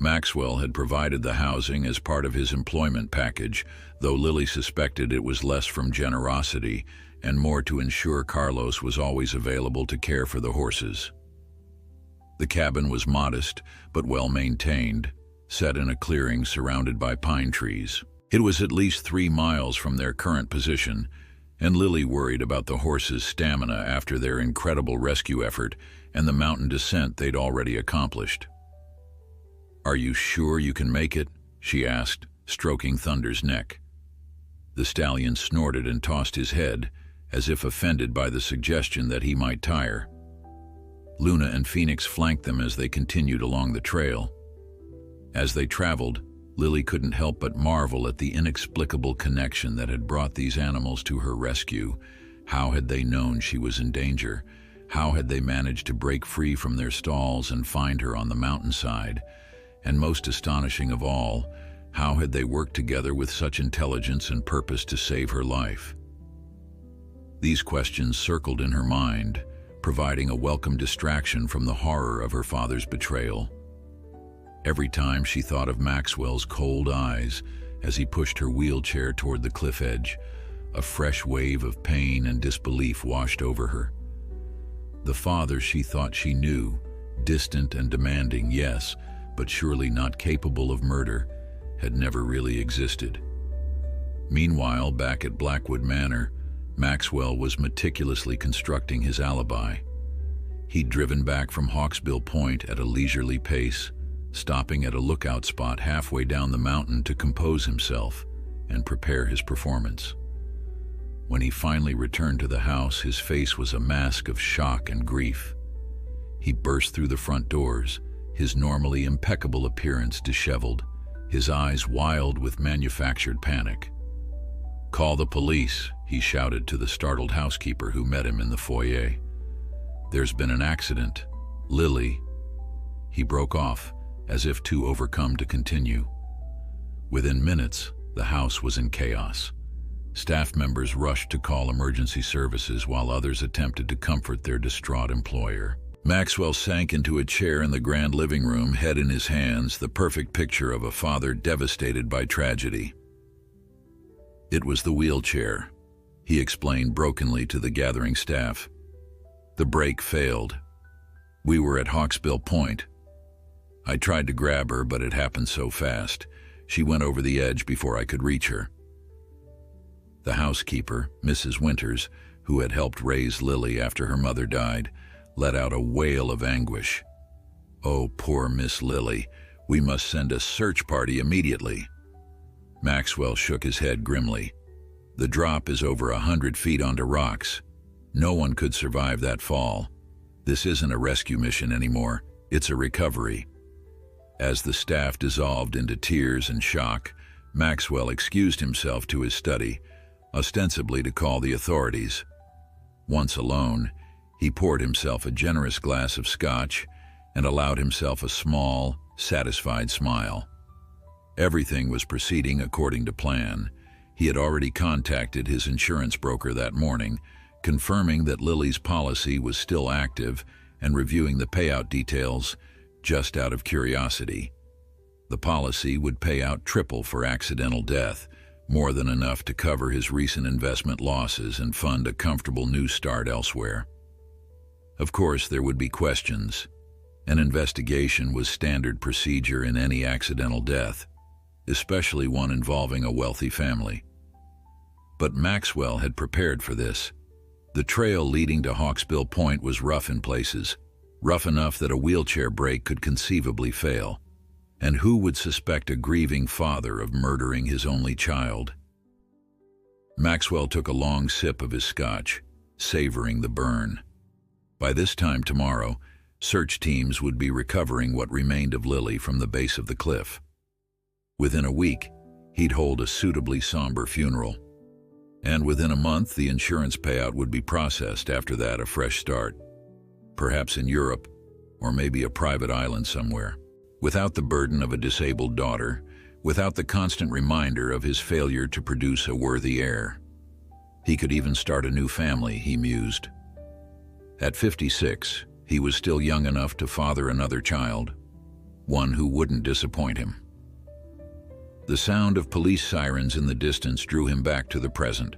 Maxwell had provided the housing as part of his employment package, though Lily suspected it was less from generosity and more to ensure Carlos was always available to care for the horses. The cabin was modest, but well maintained, set in a clearing surrounded by pine trees. It was at least 3 miles from their current position, and Lily worried about the horses' stamina after their incredible rescue effort and the mountain descent they'd already accomplished. "Are you sure you can make it?" she asked, stroking Thunder's neck. The stallion snorted and tossed his head, as if offended by the suggestion that he might tire. Luna and Phoenix flanked them as they continued along the trail. As they traveled, Lily couldn't help but marvel at the inexplicable connection that had brought these animals to her rescue. How had they known she was in danger? How had they managed to break free from their stalls and find her on the mountainside? And most astonishing of all, how had they worked together with such intelligence and purpose to save her life? These questions circled in her mind, providing a welcome distraction from the horror of her father's betrayal. Every time she thought of Maxwell's cold eyes as he pushed her wheelchair toward the cliff edge, a fresh wave of pain and disbelief washed over her. The father she thought she knew, distant and demanding, yes, but surely not capable of murder, had never really existed. Meanwhile, back at Blackwood Manor, Maxwell was meticulously constructing his alibi. He'd driven back from Hawksbill Point at a leisurely pace, stopping at a lookout spot halfway down the mountain to compose himself and prepare his performance. When he finally returned to the house, his face was a mask of shock and grief. He burst through the front doors, his normally impeccable appearance disheveled, his eyes wild with manufactured panic. "Call the police," he shouted to the startled housekeeper who met him in the foyer. "There's been an accident. Lily..." He broke off, as if too overcome to continue. Within minutes, the house was in chaos. Staff members rushed to call emergency services while others attempted to comfort their distraught employer. Maxwell sank into a chair in the grand living room, head in his hands, the perfect picture of a father devastated by tragedy. "It was the wheelchair," he explained brokenly to the gathering staff. "The brake failed. We were at Hawksbill Point. I tried to grab her, but it happened so fast. She went over the edge before I could reach her." The housekeeper, Mrs. Winters, who had helped raise Lily after her mother died, let out a wail of anguish. "Oh, poor Miss Lily. We must send a search party immediately." Maxwell shook his head grimly. "The drop is over 100 feet onto rocks. No one could survive that fall. This isn't a rescue mission anymore. It's a recovery." As the staff dissolved into tears and shock, Maxwell excused himself to his study, ostensibly to call the authorities. Once alone, he poured himself a generous glass of scotch and allowed himself a small, satisfied smile. Everything was proceeding according to plan. He had already contacted his insurance broker that morning, confirming that Lily's policy was still active and reviewing the payout details just out of curiosity. The policy would pay out triple for accidental death, more than enough to cover his recent investment losses and fund a comfortable new start elsewhere. Of course, there would be questions. An investigation was standard procedure in any accidental death, especially one involving a wealthy family. But Maxwell had prepared for this. The trail leading to Hawksbill Point was rough in places, rough enough that a wheelchair brake could conceivably fail. And who would suspect a grieving father of murdering his only child? Maxwell took a long sip of his scotch, savoring the burn. By this time tomorrow, search teams would be recovering what remained of Lily from the base of the cliff. Within a week, he'd hold a suitably somber funeral. And within a month, the insurance payout would be processed. After that, a fresh start. Perhaps in Europe, or maybe a private island somewhere. Without the burden of a disabled daughter, without the constant reminder of his failure to produce a worthy heir. He could even start a new family, he mused. At 56, he was still young enough to father another child, one who wouldn't disappoint him. The sound of police sirens in the distance drew him back to the present.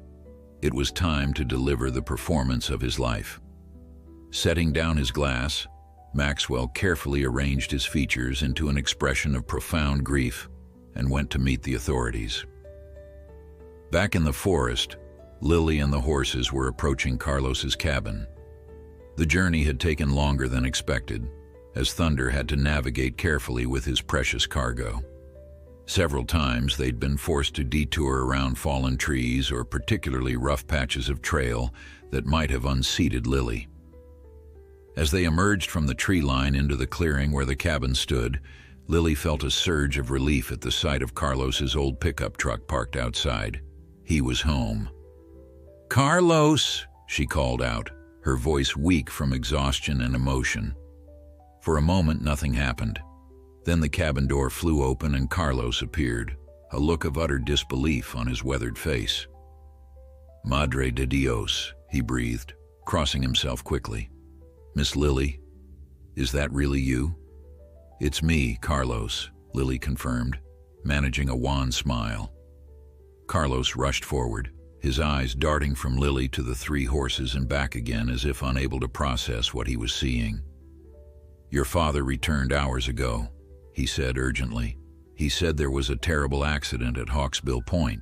It was time to deliver the performance of his life. Setting down his glass, Maxwell carefully arranged his features into an expression of profound grief and went to meet the authorities. Back in the forest, Lily and the horses were approaching Carlos's cabin. The journey had taken longer than expected, as Thunder had to navigate carefully with his precious cargo. Several times they'd been forced to detour around fallen trees or particularly rough patches of trail that might have unseated Lily. As they emerged from the tree line into the clearing where the cabin stood, Lily felt a surge of relief at the sight of Carlos's old pickup truck parked outside. He was home. "Carlos!" she called out, her voice weak from exhaustion and emotion. For a moment, nothing happened. Then the cabin door flew open and Carlos appeared, a look of utter disbelief on his weathered face. "Madre de Dios," he breathed, crossing himself quickly. "Miss Lily, is that really you?" "It's me, Carlos," Lily confirmed, managing a wan smile. Carlos rushed forward, his eyes darting from Lily to the three horses and back again as if unable to process what he was seeing. "Your father returned hours ago," he said urgently. "He said there was a terrible accident at Hawksbill Point,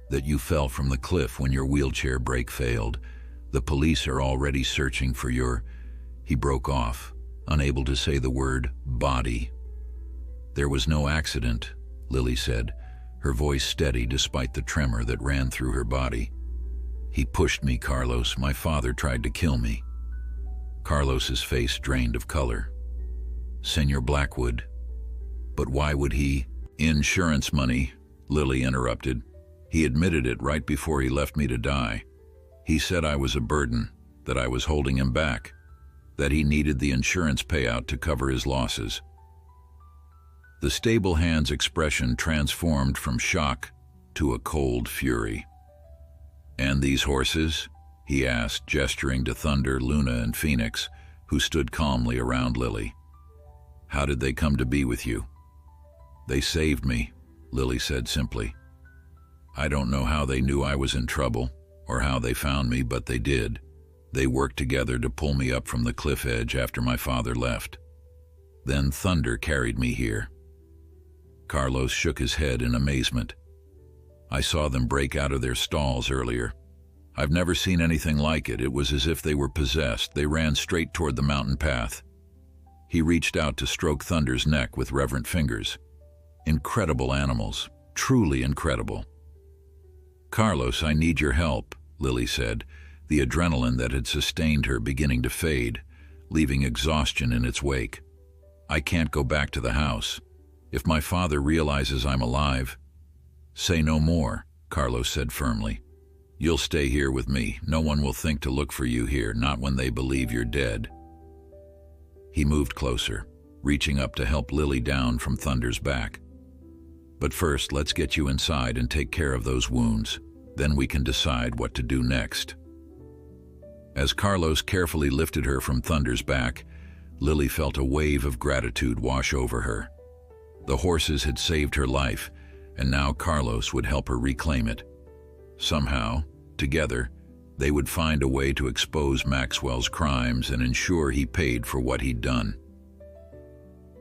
that you fell from the cliff when your wheelchair brake failed. The police are already searching for your..." He broke off, unable to say the word body. "There was no accident," Lily said, her voice steady despite the tremor that ran through her body. "He pushed me, Carlos. My father tried to kill me." Carlos's face drained of color. "Senor Blackwood, but why would he..." "Insurance money," Lily interrupted. "He admitted it right before he left me to die. He said I was a burden, that I was holding him back, that he needed the insurance payout to cover his losses." The stable hand's expression transformed from shock to a cold fury. "And these horses?" he asked, gesturing to Thunder, Luna, and Phoenix, who stood calmly around Lily. "How did they come to be with you?" "They saved me," Lily said simply. "I don't know how they knew I was in trouble, or how they found me, but they did. They worked together to pull me up from the cliff edge after my father left. Then Thunder carried me here." Carlos shook his head in amazement. "I saw them break out of their stalls earlier. I've never seen anything like it. It was as if they were possessed. They ran straight toward the mountain path. He reached out to stroke Thunder's neck with reverent fingers. Incredible animals, truly incredible. Carlos, I need your help, Lily said, the adrenaline that had sustained her beginning to fade, leaving exhaustion in its wake. I can't go back to the house. If my father realizes I'm alive— Say no more, Carlos said firmly. You'll stay here with me. No one will think to look for you here, not when they believe you're dead. He moved closer, reaching up to help Lily down from Thunder's back. But first, let's get you inside and take care of those wounds. Then we can decide what to do next. As Carlos carefully lifted her from Thunder's back, Lily felt a wave of gratitude wash over her. The horses had saved her life, and now Carlos would help her reclaim it. Somehow, together, they would find a way to expose Maxwell's crimes and ensure he paid for what he'd done.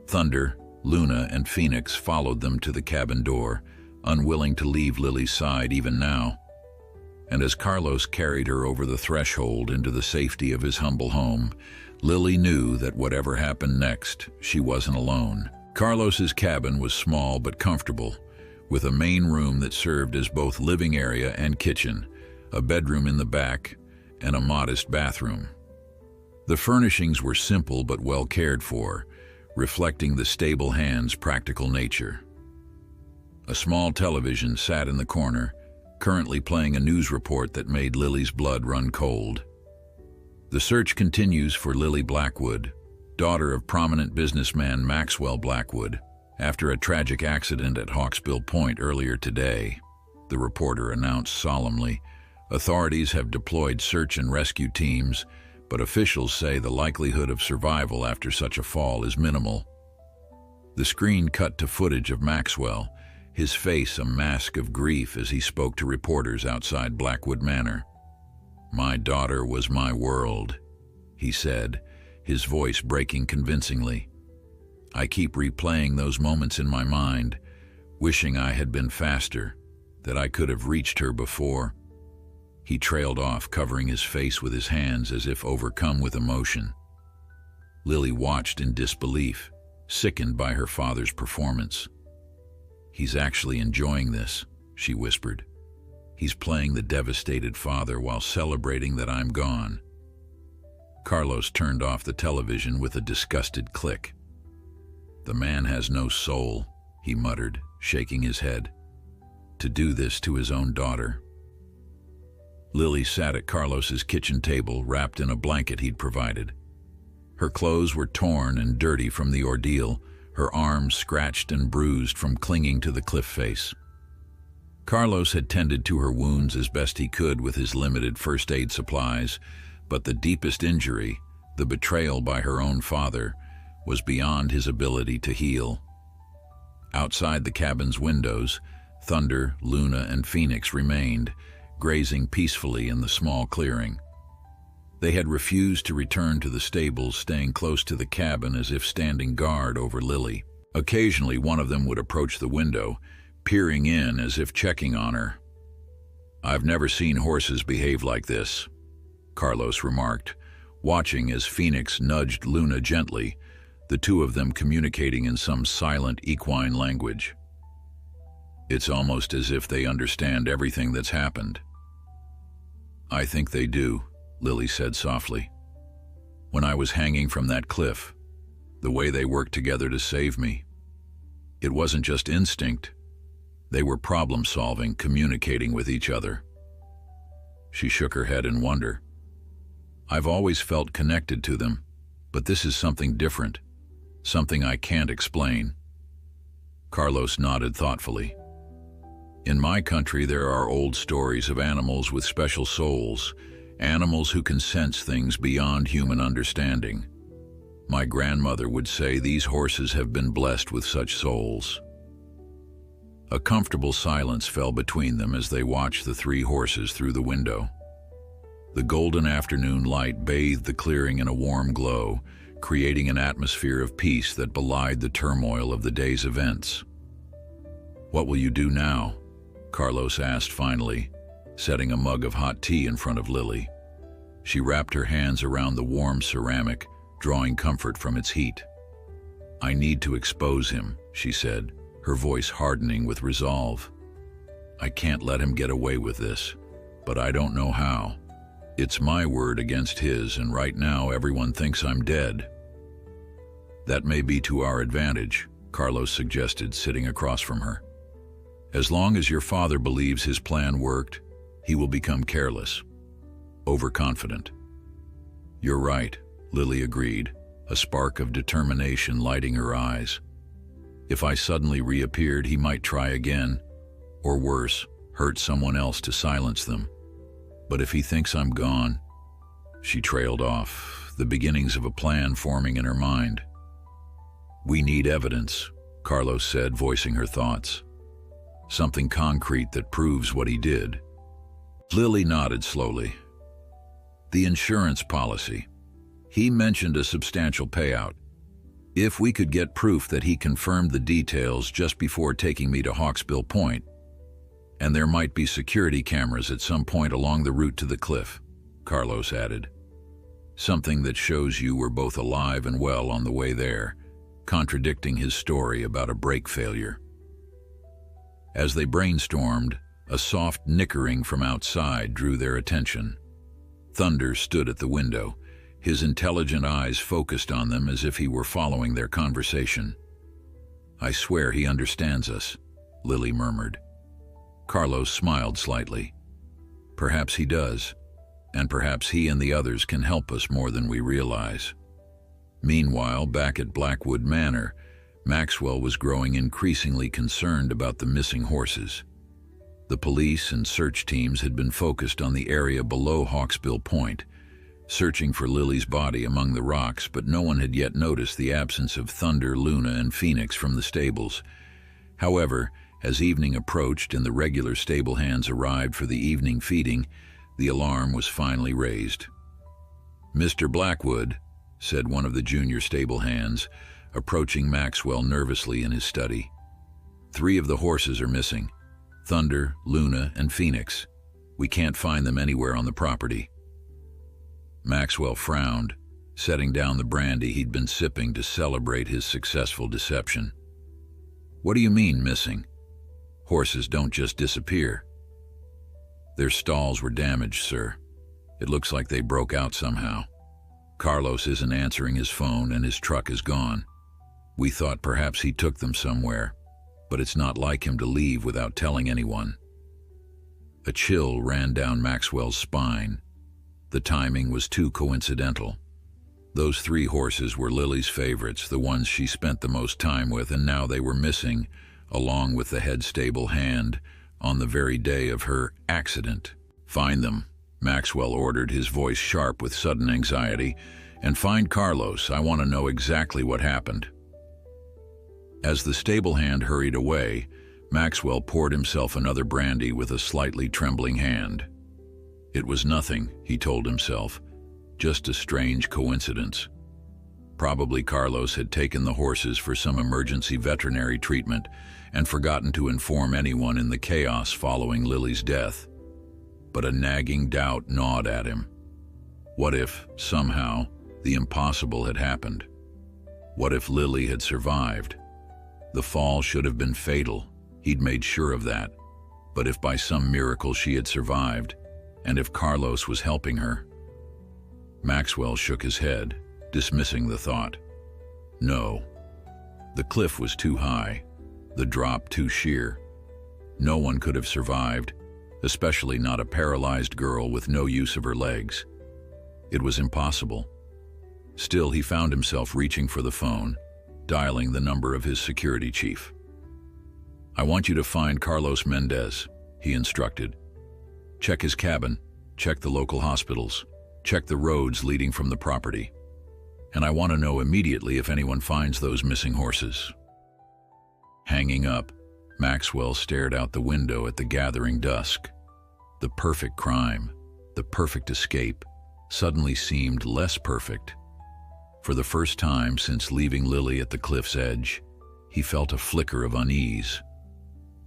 Thunder, Luna, and Phoenix followed them to the cabin door, unwilling to leave Lily's side even now. And as Carlos carried her over the threshold into the safety of his humble home, Lily knew that whatever happened next, she wasn't alone. Carlos's cabin was small but comfortable, with a main room that served as both living area and kitchen, a bedroom in the back, and a modest bathroom. The furnishings were simple but well cared for, reflecting the stable hand's practical nature. A small television sat in the corner, currently playing a news report that made Lily's blood run cold. The search continues for Lily Blackwood, daughter of prominent businessman Maxwell Blackwood, after a tragic accident at Hawksbill Point earlier today, the reporter announced solemnly. Authorities have deployed search and rescue teams, but officials say the likelihood of survival after such a fall is minimal. The screen cut to footage of Maxwell, his face a mask of grief as he spoke to reporters outside Blackwood Manor. "My daughter was my world," he said, his voice breaking convincingly. "I keep replaying those moments in my mind, wishing I had been faster, that I could have reached her before." He trailed off, covering his face with his hands as if overcome with emotion. Lily watched in disbelief, sickened by her father's performance. "He's actually enjoying this," she whispered. "He's playing the devastated father while celebrating that I'm gone." Carlos turned off the television with a disgusted click. "The man has no soul," he muttered, shaking his head. "To do this to his own daughter." Lily sat at Carlos's kitchen table, wrapped in a blanket he'd provided. Her clothes were torn and dirty from the ordeal, her arms scratched and bruised from clinging to the cliff face. Carlos had tended to her wounds as best he could with his limited first aid supplies, but the deepest injury, the betrayal by her own father, was beyond his ability to heal. Outside the cabin's windows, Thunder, Luna, and Phoenix remained, grazing peacefully in the small clearing. They had refused to return to the stables, staying close to the cabin as if standing guard over Lily. Occasionally, one of them would approach the window, peering in as if checking on her. "I've never seen horses behave like this," Carlos remarked, watching as Phoenix nudged Luna gently, the two of them communicating in some silent equine language. "It's almost as if they understand everything that's happened." "I think they do," Lily said softly. "When I was hanging from that cliff, the way they worked together to save me, it wasn't just instinct. They were problem-solving, communicating with each other." She shook her head in wonder. "I've always felt connected to them, but this is something different, something I can't explain." Carlos nodded thoughtfully. "In my country, there are old stories of animals with special souls, animals who can sense things beyond human understanding. My grandmother would say these horses have been blessed with such souls." A comfortable silence fell between them as they watched the three horses through the window. The golden afternoon light bathed the clearing in a warm glow, creating an atmosphere of peace that belied the turmoil of the day's events. "What will you do now?" Carlos asked finally, setting a mug of hot tea in front of Lily. She wrapped her hands around the warm ceramic, drawing comfort from its heat. "I need to expose him," she said, her voice hardening with resolve. "I can't let him get away with this, but I don't know how. It's my word against his, and right now everyone thinks I'm dead." "That may be to our advantage," Carlos suggested, sitting across from her. "As long as your father believes his plan worked, he will become careless, overconfident." "You're right," Lily agreed, a spark of determination lighting her eyes. "If I suddenly reappeared, he might try again, or worse, hurt someone else to silence them. But if he thinks I'm gone—" She trailed off, the beginnings of a plan forming in her mind. "We need evidence," Carlos said, voicing her thoughts. "Something concrete that proves what he did." Lily nodded slowly. "The insurance policy. He mentioned a substantial payout. If we could get proof that he confirmed the details just before taking me to Hawksbill Point, and there might be security cameras at some point along the route to the cliff," Carlos added. "Something that shows you were both alive and well on the way there, contradicting his story about a brake failure." As they brainstormed, a soft nickering from outside drew their attention. Thunder stood at the window, his intelligent eyes focused on them as if he were following their conversation. "I swear he understands us," Lily murmured. Carlos smiled slightly. "Perhaps he does, and perhaps he and the others can help us more than we realize." Meanwhile, back at Blackwood Manor, Maxwell was growing increasingly concerned about the missing horses. The police and search teams had been focused on the area below Hawksbill Point, searching for Lily's body among the rocks, but no one had yet noticed the absence of Thunder, Luna, and Phoenix from the stables. However, as evening approached and the regular stable hands arrived for the evening feeding, the alarm was finally raised. "Mr. Blackwood," said one of the junior stable hands, approaching Maxwell nervously in his study. "3 of the horses are missing. Thunder, Luna, and Phoenix. We can't find them anywhere on the property." Maxwell frowned, setting down the brandy he'd been sipping to celebrate his successful deception. "What do you mean, missing? Horses don't just disappear." "Their stalls were damaged, sir. It looks like they broke out somehow. Carlos isn't answering his phone and his truck is gone. We thought perhaps he took them somewhere, but it's not like him to leave without telling anyone." A chill ran down Maxwell's spine. The timing was too coincidental. Those 3 horses were Lily's favorites, the ones she spent the most time with, and now they were missing, along with the head stable hand, on the very day of her accident. "Find them," Maxwell ordered, his voice sharp with sudden anxiety. "And find Carlos. I want to know exactly what happened." As the stable hand hurried away, Maxwell poured himself another brandy with a slightly trembling hand. It was nothing, he told himself, just a strange coincidence. Probably Carlos had taken the horses for some emergency veterinary treatment and forgotten to inform anyone in the chaos following Lily's death. But a nagging doubt gnawed at him. What if, somehow, the impossible had happened? What if Lily had survived? The fall should have been fatal, he'd made sure of that. But if by some miracle she had survived, and if Carlos was helping her? Maxwell shook his head, dismissing the thought. No. The cliff was too high, the drop too sheer. No one could have survived, especially not a paralyzed girl with no use of her legs. It was impossible. Still, he found himself reaching for the phone, dialing the number of his security chief. "I want you to find Carlos Mendez," he instructed. "Check his cabin, check the local hospitals, check the roads leading from the property. And I want to know immediately if anyone finds those missing horses." Hanging up, Maxwell stared out the window at the gathering dusk. The perfect crime, the perfect escape, suddenly seemed less perfect. For the first time since leaving Lily at the cliff's edge, he felt a flicker of unease.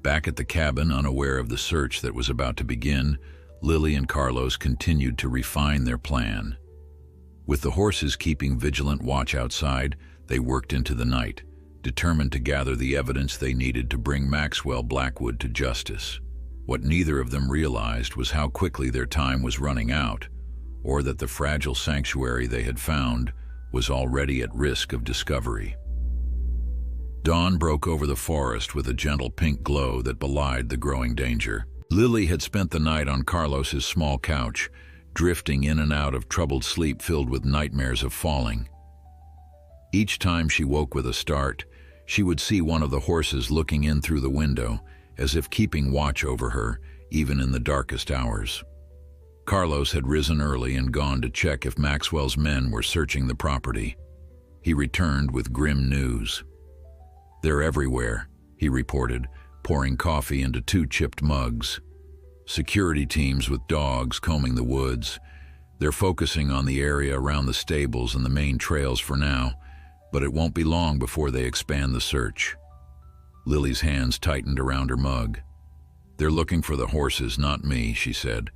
Back at the cabin, unaware of the search that was about to begin, Lily and Carlos continued to refine their plan. With the horses keeping vigilant watch outside, they worked into the night, determined to gather the evidence they needed to bring Maxwell Blackwood to justice. What neither of them realized was how quickly their time was running out, or that the fragile sanctuary they had found was already at risk of discovery. Dawn broke over the forest with a gentle pink glow that belied the growing danger. Lily had spent the night on Carlos's small couch, drifting in and out of troubled sleep filled with nightmares of falling. Each time she woke with a start, she would see one of the horses looking in through the window, as if keeping watch over her, even in the darkest hours. Carlos had risen early and gone to check if Maxwell's men were searching the property. He returned with grim news. "They're everywhere," he reported, pouring coffee into 2 chipped mugs. "Security teams with dogs combing the woods. They're focusing on the area around the stables and the main trails for now, but it won't be long before they expand the search." Lily's hands tightened around her mug. "They're looking for the horses, not me," she said.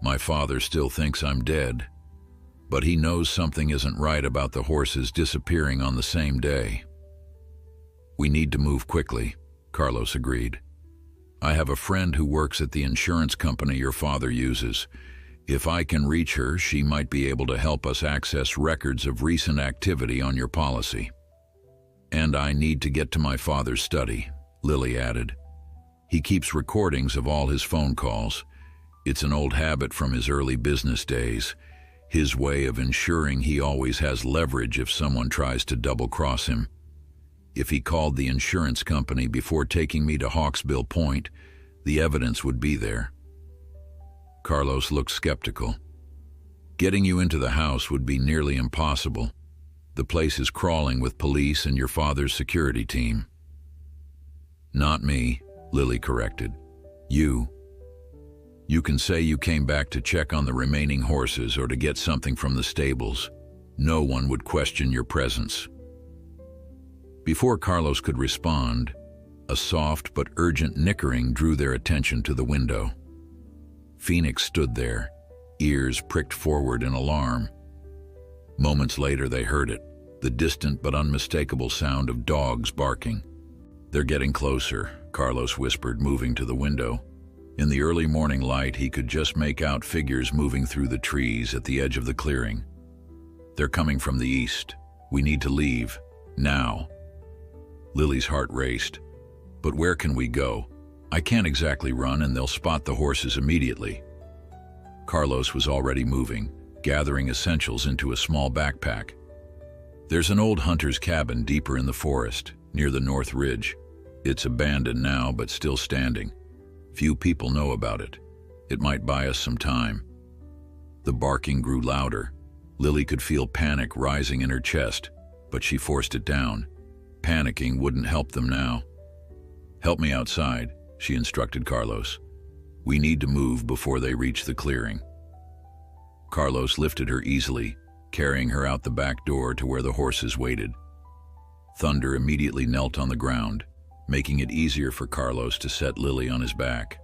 "My father still thinks I'm dead. But he knows something isn't right about the horses disappearing on the same day." "We need to move quickly," Carlos agreed. "I have a friend who works at the insurance company your father uses. If I can reach her, she might be able to help us access records of recent activity on your policy." "And I need to get to my father's study," Lily added. "He keeps recordings of all his phone calls. It's an old habit from his early business days, his way of ensuring he always has leverage if someone tries to double-cross him. If he called the insurance company before taking me to Hawksbill Point, the evidence would be there." Carlos looked skeptical. "Getting you into the house would be nearly impossible. The place is crawling with police and your father's security team." "Not me," Lily corrected. "You. You can say you came back to check on the remaining horses or to get something from the stables. No one would question your presence." Before Carlos could respond, a soft but urgent nickering drew their attention to the window. Phoenix stood there, ears pricked forward in alarm. Moments later they heard it, the distant but unmistakable sound of dogs barking. "They're getting closer," Carlos whispered, moving to the window. In the early morning light, he could just make out figures moving through the trees at the edge of the clearing. "They're coming from the east. We need to leave. Now." Lily's heart raced. "But where can we go? I can't exactly run and they'll spot the horses immediately." Carlos was already moving, gathering essentials into a small backpack. "There's an old hunter's cabin deeper in the forest, near the North Ridge. It's abandoned now, but still standing. Few people know about it. It might buy us some time." The barking grew louder. Lily could feel panic rising in her chest, but she forced it down. Panicking wouldn't help them now. "Help me outside," she instructed Carlos. "We need to move before they reach the clearing." Carlos lifted her easily, carrying her out the back door to where the horses waited. Thunder immediately knelt on the ground, making it easier for Carlos to set Lily on his back.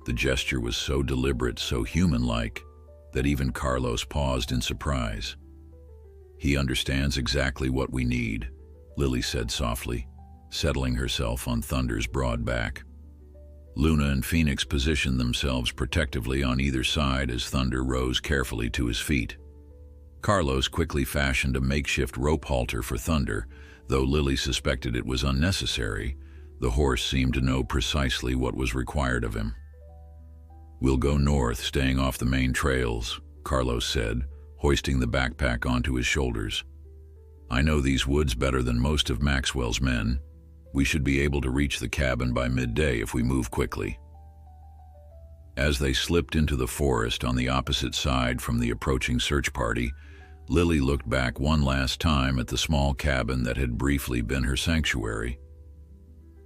The gesture was so deliberate, so human-like, that even Carlos paused in surprise. "He understands exactly what we need," Lily said softly, settling herself on Thunder's broad back. Luna and Phoenix positioned themselves protectively on either side as Thunder rose carefully to his feet. Carlos quickly fashioned a makeshift rope halter for Thunder. Though Lily suspected it was unnecessary, the horse seemed to know precisely what was required of him. "We'll go north, staying off the main trails," Carlos said, hoisting the backpack onto his shoulders. "I know these woods better than most of Maxwell's men. We should be able to reach the cabin by midday if we move quickly." As they slipped into the forest on the opposite side from the approaching search party, Lily looked back one last time at the small cabin that had briefly been her sanctuary.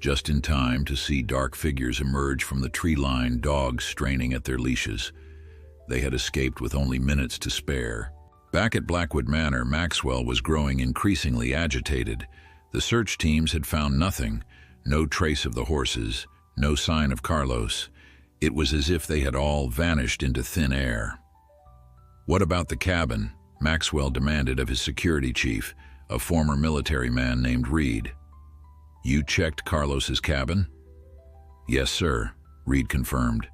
Just in time to see dark figures emerge from the tree line, dogs straining at their leashes. They had escaped with only minutes to spare. Back at Blackwood Manor, Maxwell was growing increasingly agitated. The search teams had found nothing, no trace of the horses, no sign of Carlos. It was as if they had all vanished into thin air. "What about the cabin?" Maxwell demanded of his security chief, a former military man named Reed. "You checked Carlos's cabin?" "Yes, sir," Reed confirmed.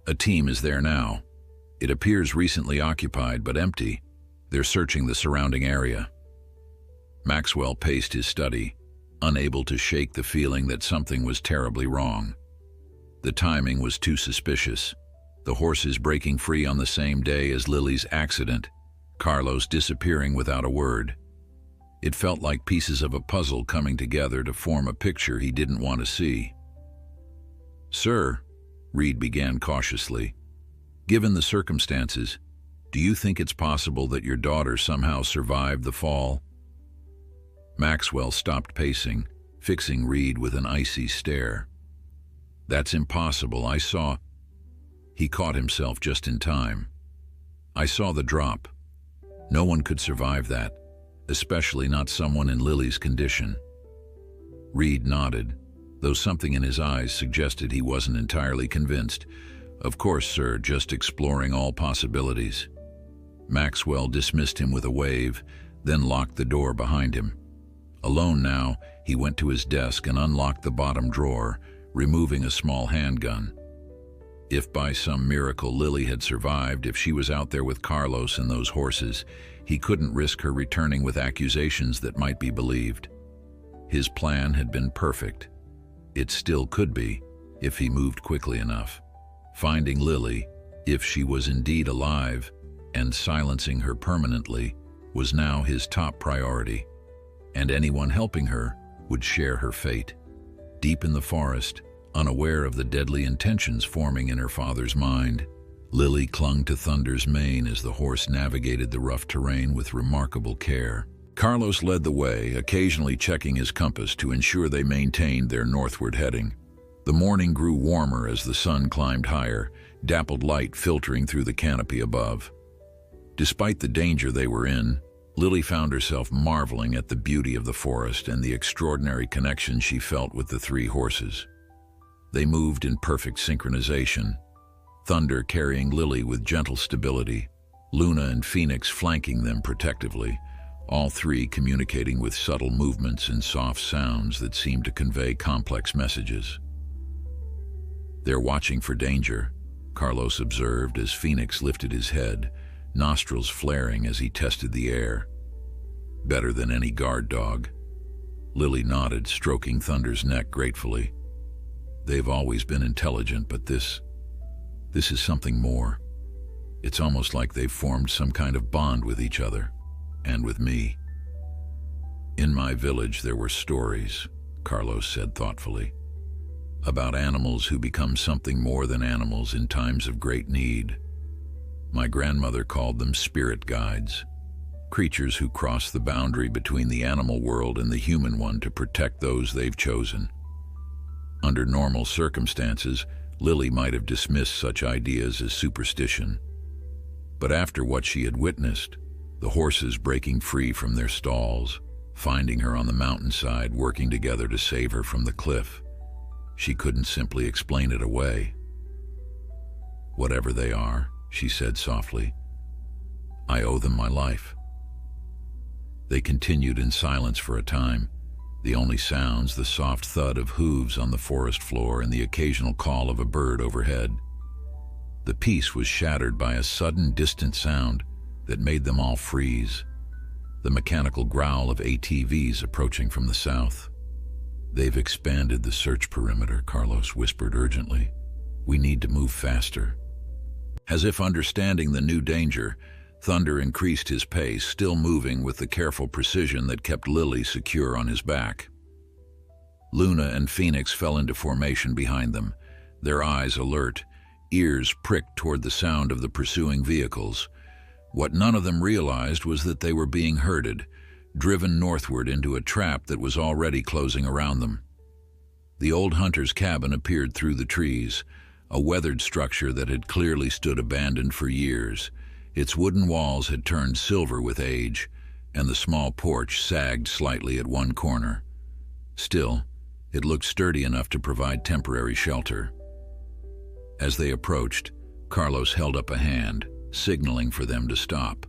"A team is there now. It appears recently occupied but empty. They're searching the surrounding area." Maxwell paced his study, unable to shake the feeling that something was terribly wrong. The timing was too suspicious. The horses breaking free on the same day as Lily's accident, Carlos disappearing without a word. It felt like pieces of a puzzle coming together to form a picture he didn't want to see. "Sir," Reed began cautiously, "given the circumstances, do you think it's possible that your daughter somehow survived the fall?" Maxwell stopped pacing, fixing Reed with an icy stare. "That's impossible. I saw—" He caught himself just in time. "I saw the drop. No one could survive that, especially not someone in Lily's condition." Reed nodded, though something in his eyes suggested he wasn't entirely convinced. "Of course, sir, just exploring all possibilities." Maxwell dismissed him with a wave, then locked the door behind him. Alone now, he went to his desk and unlocked the bottom drawer, removing a small handgun. If by some miracle Lily had survived, if she was out there with Carlos and those horses, he couldn't risk her returning with accusations that might be believed. His plan had been perfect. It still could be, if he moved quickly enough. Finding Lily, if she was indeed alive, and silencing her permanently, was now his top priority. And anyone helping her would share her fate. Deep in the forest, unaware of the deadly intentions forming in her father's mind, Lily clung to Thunder's mane as the horse navigated the rough terrain with remarkable care. Carlos led the way, occasionally checking his compass to ensure they maintained their northward heading. The morning grew warmer as the sun climbed higher, dappled light filtering through the canopy above. Despite the danger they were in, Lily found herself marveling at the beauty of the forest and the extraordinary connection she felt with the three horses. They moved in perfect synchronization, Thunder carrying Lily with gentle stability, Luna and Phoenix flanking them protectively, all three communicating with subtle movements and soft sounds that seemed to convey complex messages. "They're watching for danger," Carlos observed as Phoenix lifted his head, nostrils flaring as he tested the air. "Better than any guard dog." Lily nodded, stroking Thunder's neck gratefully. "They've always been intelligent, but this is something more. It's almost like they've formed some kind of bond with each other, and with me." "In my village there were stories," Carlos said thoughtfully, "about animals who become something more than animals in times of great need. My grandmother called them spirit guides, creatures who cross the boundary between the animal world and the human one to protect those they've chosen." Under normal circumstances, Lily might have dismissed such ideas as superstition. But after what she had witnessed, the horses breaking free from their stalls, finding her on the mountainside working together to save her from the cliff, she couldn't simply explain it away. "Whatever they are," she said softly, "I owe them my life." They continued in silence for a time, the only sounds the soft thud of hooves on the forest floor and the occasional call of a bird overhead. The peace was shattered by a sudden distant sound that made them all freeze, the mechanical growl of ATVs approaching from the south. "They've expanded the search perimeter," Carlos whispered urgently. "We need to move faster." As if understanding the new danger, Thunder increased his pace, still moving with the careful precision that kept Lily secure on his back. Luna and Phoenix fell into formation behind them, their eyes alert, ears pricked toward the sound of the pursuing vehicles. What none of them realized was that they were being herded, driven northward into a trap that was already closing around them. The old hunter's cabin appeared through the trees, a weathered structure that had clearly stood abandoned for years. Its wooden walls had turned silver with age, and the small porch sagged slightly at one corner. Still, it looked sturdy enough to provide temporary shelter. As they approached, Carlos held up a hand, signaling for them to stop.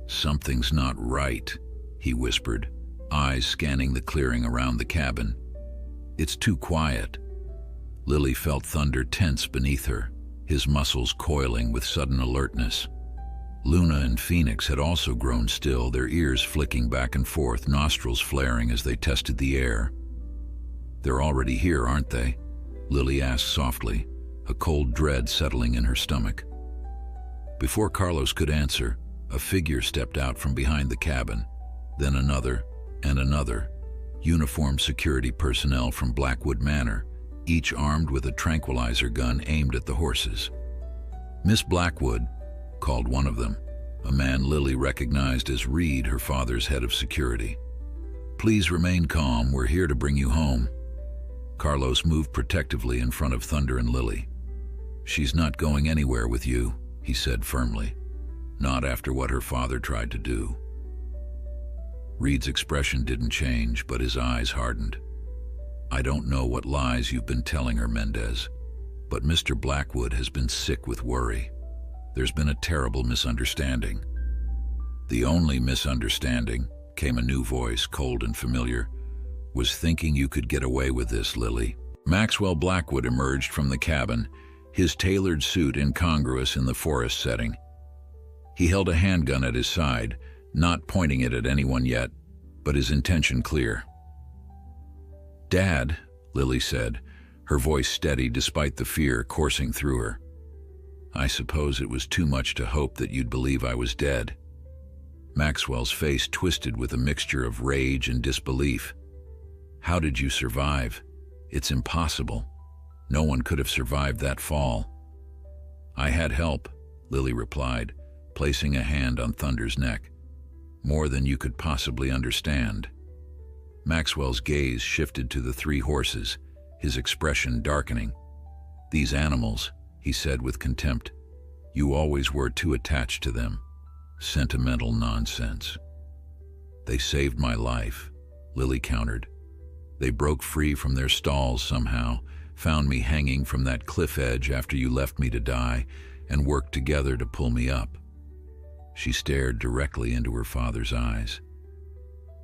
"Something's not right," he whispered, eyes scanning the clearing around the cabin. "It's too quiet." Lily felt Thunder tense beneath her, his muscles coiling with sudden alertness. Luna and Phoenix had also grown still, their ears flicking back and forth, nostrils flaring as they tested the air. "They're already here, aren't they?" Lily asked softly, a cold dread settling in her stomach. Before Carlos could answer, a figure stepped out from behind the cabin, then another and another, uniformed security personnel from Blackwood Manor, each armed with a tranquilizer gun aimed at the horses. "Miss Blackwood," called one of them, a man Lily recognized as Reed, her father's head of security. "Please remain calm, we're here to bring you home." Carlos moved protectively in front of Thunder and Lily. "She's not going anywhere with you," he said firmly. "Not after what her father tried to do." Reed's expression didn't change, but his eyes hardened. "I don't know what lies you've been telling her, Mendez, but Mr. Blackwood has been sick with worry. There's been a terrible misunderstanding." "The only misunderstanding," came a new voice, cold and familiar, "was thinking you could get away with this, Lily." Maxwell Blackwood emerged from the cabin, his tailored suit incongruous in the forest setting. He held a handgun at his side, not pointing it at anyone yet, but his intention clear. "Dad," Lily said, her voice steady despite the fear coursing through her. "I suppose it was too much to hope that you'd believe I was dead." Maxwell's face twisted with a mixture of rage and disbelief. "How did you survive? It's impossible. No one could have survived that fall." "I had help," Lily replied, placing a hand on Thunder's neck. "More than you could possibly understand." Maxwell's gaze shifted to the three horses, his expression darkening. "These animals," he said with contempt, "you always were too attached to them. Sentimental nonsense." "They saved my life," Lily countered. "They broke free from their stalls somehow, found me hanging from that cliff edge after you left me to die, and worked together to pull me up." She stared directly into her father's eyes.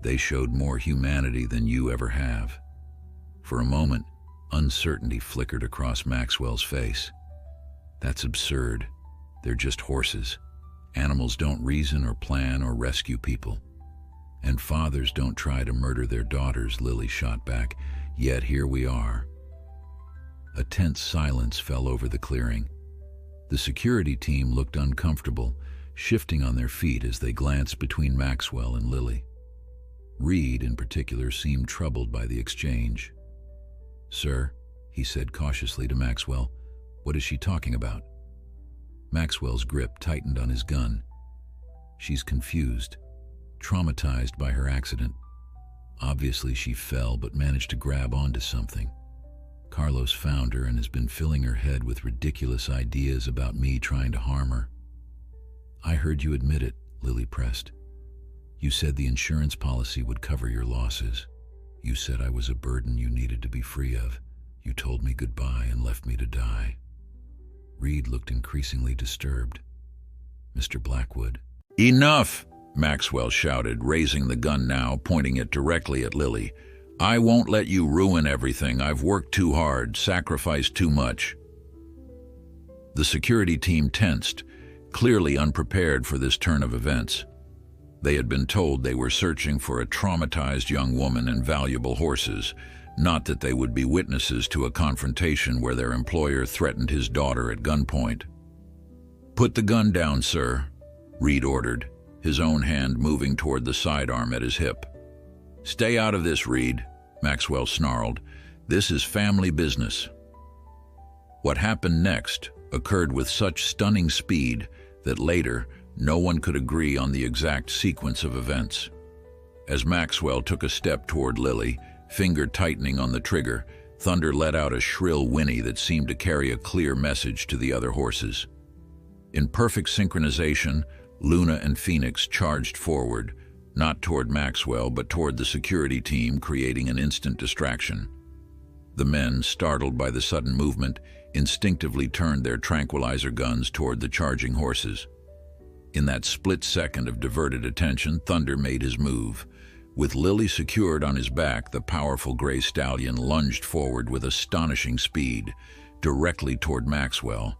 "They showed more humanity than you ever have." For a moment, uncertainty flickered across Maxwell's face. "That's absurd. They're just horses. Animals don't reason or plan or rescue people. And fathers don't try to murder their daughters," Lily shot back. "Yet here we are." A tense silence fell over the clearing. The security team looked uncomfortable, shifting on their feet as they glanced between Maxwell and Lily. Reed, in particular, seemed troubled by the exchange. "Sir," he said cautiously to Maxwell, "what is she talking about?" Maxwell's grip tightened on his gun. "She's confused, traumatized by her accident. Obviously she fell but managed to grab onto something. Carlos found her and has been filling her head with ridiculous ideas about me trying to harm her." "I heard you admit it," Lily pressed. "You said the insurance policy would cover your losses. You said I was a burden you needed to be free of. You told me goodbye and left me to die." Reed looked increasingly disturbed. "Mr. Blackwood." "Enough!" Maxwell shouted, raising the gun now, pointing it directly at Lily. "I won't let you ruin everything. I've worked too hard, sacrificed too much." The security team tensed, clearly unprepared for this turn of events. They had been told they were searching for a traumatized young woman and valuable horses, not that they would be witnesses to a confrontation where their employer threatened his daughter at gunpoint. "Put the gun down, sir," Reed ordered, his own hand moving toward the sidearm at his hip. "Stay out of this, Reed," Maxwell snarled. "This is family business." What happened next occurred with such stunning speed that later no one could agree on the exact sequence of events. As Maxwell took a step toward Lily, finger tightening on the trigger, Thunder let out a shrill whinny that seemed to carry a clear message to the other horses. In perfect synchronization, Luna and Phoenix charged forward, not toward Maxwell but toward the security team, creating an instant distraction. The men, startled by the sudden movement, instinctively turned their tranquilizer guns toward the charging horses. In that split second of diverted attention, Thunder made his move. With Lily secured on his back, the powerful gray stallion lunged forward with astonishing speed, directly toward Maxwell.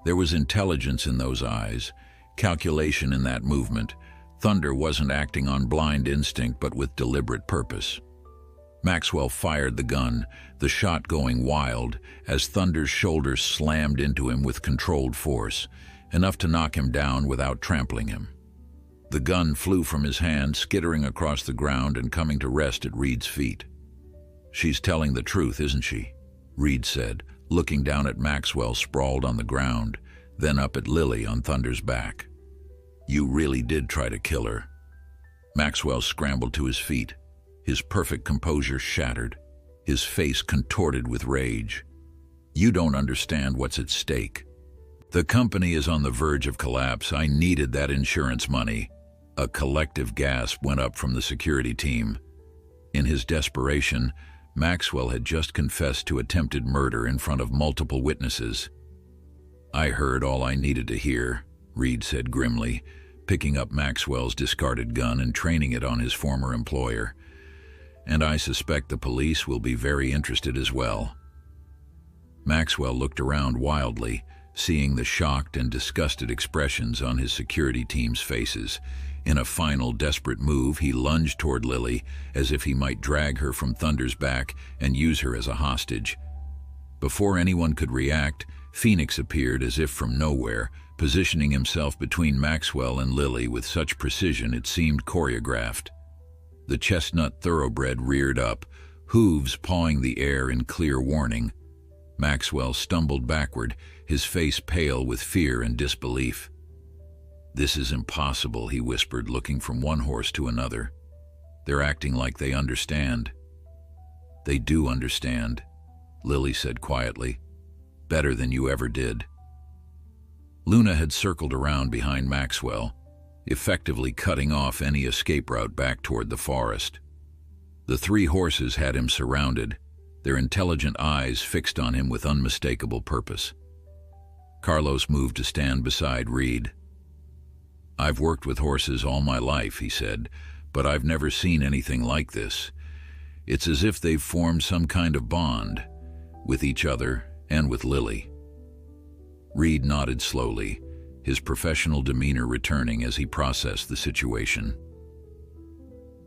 There was intelligence in those eyes, calculation in that movement. Thunder wasn't acting on blind instinct, but with deliberate purpose. Maxwell fired the gun, the shot going wild, as Thunder's shoulder slammed into him with controlled force, enough to knock him down without trampling him. The gun flew from his hand, skittering across the ground and coming to rest at Reed's feet. "She's telling the truth, isn't she?" Reed said, looking down at Maxwell sprawled on the ground, then up at Lily on Thunder's back. "You really did try to kill her." Maxwell scrambled to his feet, his perfect composure shattered, his face contorted with rage. "You don't understand what's at stake. The company is on the verge of collapse. I needed that insurance money." A collective gasp went up from the security team. In his desperation, Maxwell had just confessed to attempted murder in front of multiple witnesses. "I heard all I needed to hear," Reed said grimly, picking up Maxwell's discarded gun and training it on his former employer. "And I suspect the police will be very interested as well." Maxwell looked around wildly, seeing the shocked and disgusted expressions on his security team's faces. In a final desperate move, he lunged toward Lily as if he might drag her from Thunder's back and use her as a hostage. Before anyone could react, Phoenix appeared as if from nowhere, positioning himself between Maxwell and Lily with such precision it seemed choreographed. The chestnut thoroughbred reared up, hooves pawing the air in clear warning. Maxwell stumbled backward, his face pale with fear and disbelief. "This is impossible," he whispered, looking from one horse to another. "They're acting like they understand." "They do understand," Lily said quietly. "Better than you ever did." Luna had circled around behind Maxwell, effectively cutting off any escape route back toward the forest. The three horses had him surrounded, their intelligent eyes fixed on him with unmistakable purpose. Carlos moved to stand beside Reed. "I've worked with horses all my life," he said, "but I've never seen anything like this. It's as if they've formed some kind of bond, with each other and with Lily." Reed nodded slowly, his professional demeanor returning as he processed the situation.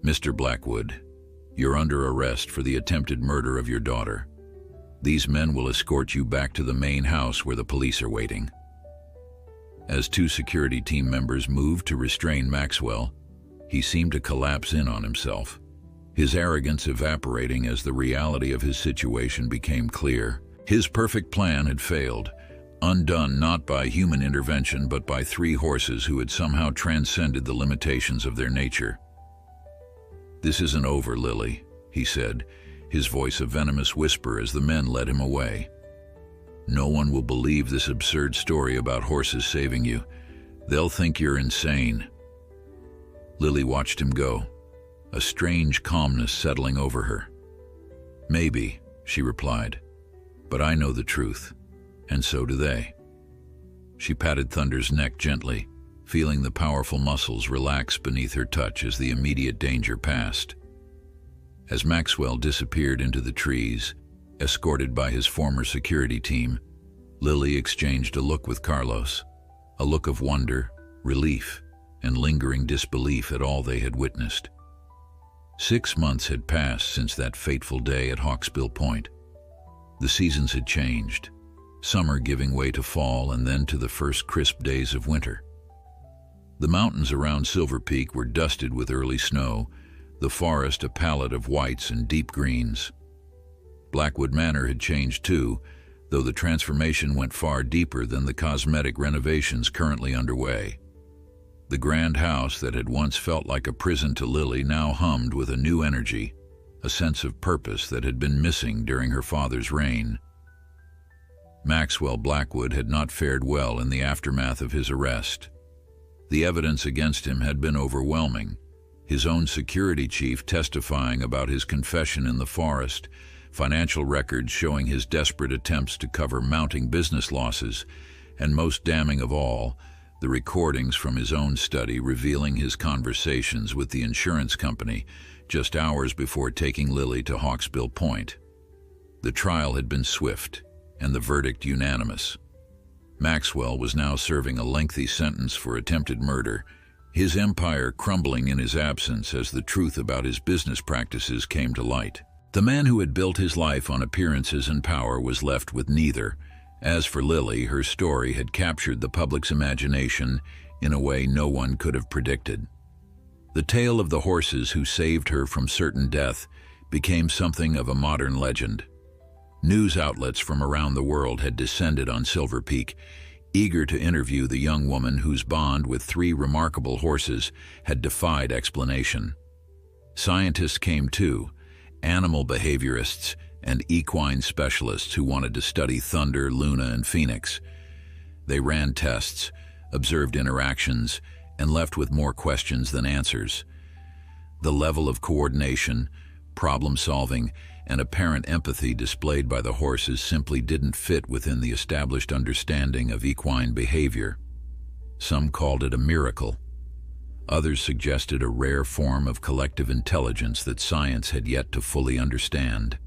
"Mr. Blackwood, you're under arrest for the attempted murder of your daughter. These men will escort you back to the main house where the police are waiting." As two security team members moved to restrain Maxwell, he seemed to collapse in on himself, his arrogance evaporating as the reality of his situation became clear. His perfect plan had failed, undone not by human intervention but by three horses who had somehow transcended the limitations of their nature. "This isn't over, Lily," he said, his voice a venomous whisper as the men led him away. "No one will believe this absurd story about horses saving you. They'll think you're insane." Lily watched him go, a strange calmness settling over her. "Maybe," she replied, "but I know the truth, and so do they." She patted Thunder's neck gently, feeling the powerful muscles relax beneath her touch as the immediate danger passed. As Maxwell disappeared into the trees, escorted by his former security team, Lily exchanged a look with Carlos, a look of wonder, relief, and lingering disbelief at all they had witnessed. 6 months had passed since that fateful day at Hawksbill Point. The seasons had changed, summer giving way to fall and then to the first crisp days of winter. The mountains around Silver Peak were dusted with early snow, the forest a palette of whites and deep greens. Blackwood Manor had changed too, though the transformation went far deeper than the cosmetic renovations currently underway. The grand house that had once felt like a prison to Lily now hummed with a new energy, a sense of purpose that had been missing during her father's reign. Maxwell Blackwood had not fared well in the aftermath of his arrest. The evidence against him had been overwhelming, his own security chief testifying about his confession in the forest, financial records showing his desperate attempts to cover mounting business losses, and most damning of all, the recordings from his own study revealing his conversations with the insurance company just hours before taking Lily to Hawksbill Point. The trial had been swift, and the verdict unanimous. Maxwell was now serving a lengthy sentence for attempted murder, his empire crumbling in his absence as the truth about his business practices came to light. The man who had built his life on appearances and power was left with neither. As for Lily, her story had captured the public's imagination in a way no one could have predicted. The tale of the horses who saved her from certain death became something of a modern legend. News outlets from around the world had descended on Silver Peak, eager to interview the young woman whose bond with 3 remarkable horses had defied explanation. Scientists came too, animal behaviorists and equine specialists who wanted to study Thunder, Luna, and Phoenix. They ran tests, observed interactions, and left with more questions than answers. The level of coordination, problem-solving, and apparent empathy displayed by the horses simply didn't fit within the established understanding of equine behavior. Some called it a miracle. Others suggested a rare form of collective intelligence that science had yet to fully understand.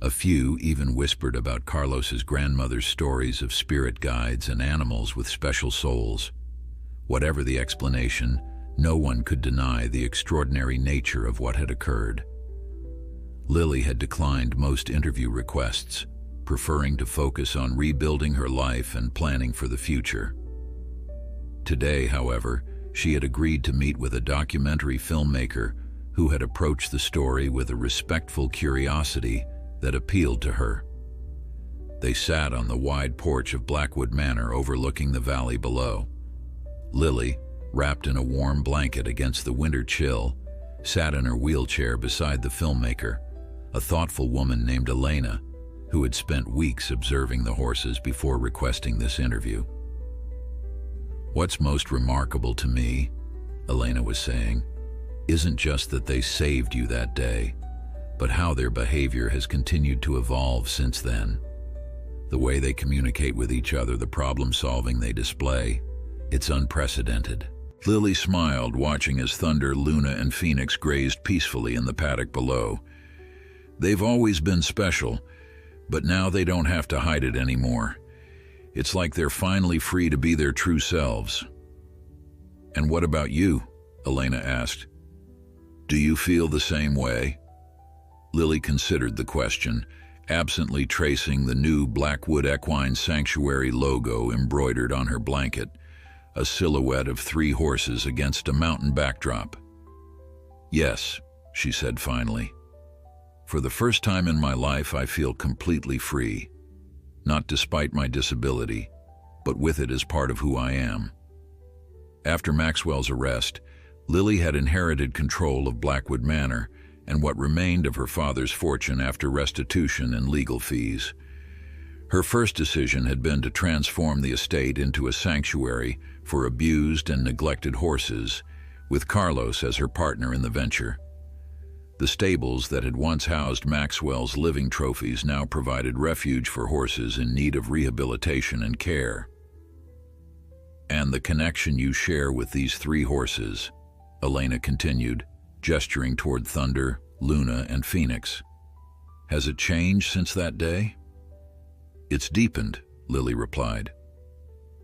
A few even whispered about Carlos's grandmother's stories of spirit guides and animals with special souls. Whatever the explanation, no one could deny the extraordinary nature of what had occurred. Lily had declined most interview requests, preferring to focus on rebuilding her life and planning for the future. Today, however, she had agreed to meet with a documentary filmmaker who had approached the story with a respectful curiosity that appealed to her. They sat on the wide porch of Blackwood Manor overlooking the valley below. Lily, wrapped in a warm blanket against the winter chill, sat in her wheelchair beside the filmmaker, a thoughtful woman named Elena, who had spent weeks observing the horses before requesting this interview. "What's most remarkable to me," Elena was saying, "isn't just that they saved you that day, but how their behavior has continued to evolve since then. The way they communicate with each other, the problem-solving they display, it's unprecedented." Lily smiled, watching as Thunder, Luna, and Phoenix grazed peacefully in the paddock below. "They've always been special, but now they don't have to hide it anymore. It's like they're finally free to be their true selves." "And what about you?" Elena asked. "Do you feel the same way?" Lily considered the question, absently tracing the new Blackwood Equine Sanctuary logo embroidered on her blanket, a silhouette of 3 horses against a mountain backdrop. "Yes," she said finally. "For the first time in my life, I feel completely free. Not despite my disability, but with it as part of who I am." After Maxwell's arrest, Lily had inherited control of Blackwood Manor and what remained of her father's fortune after restitution and legal fees. Her first decision had been to transform the estate into a sanctuary for abused and neglected horses, with Carlos as her partner in the venture. The stables that had once housed Maxwell's living trophies now provided refuge for horses in need of rehabilitation and care. "And the connection you share with these 3 horses," Elena continued, gesturing toward Thunder, Luna, and Phoenix. "Has it changed since that day?" "It's deepened," Lily replied.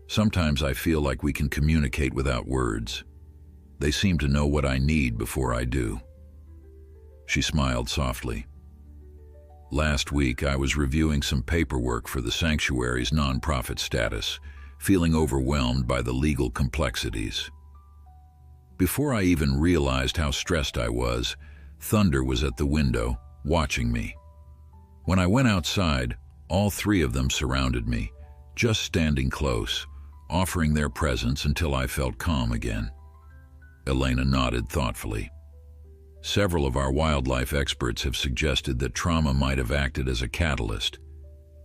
"Sometimes I feel like we can communicate without words. They seem to know what I need before I do." She smiled softly. "Last week, I was reviewing some paperwork for the sanctuary's nonprofit status, feeling overwhelmed by the legal complexities. Before I even realized how stressed I was, Thunder was at the window, watching me. When I went outside, all 3 of them surrounded me, just standing close, offering their presence until I felt calm again." Elena nodded thoughtfully. "Several of our wildlife experts have suggested that trauma might have acted as a catalyst,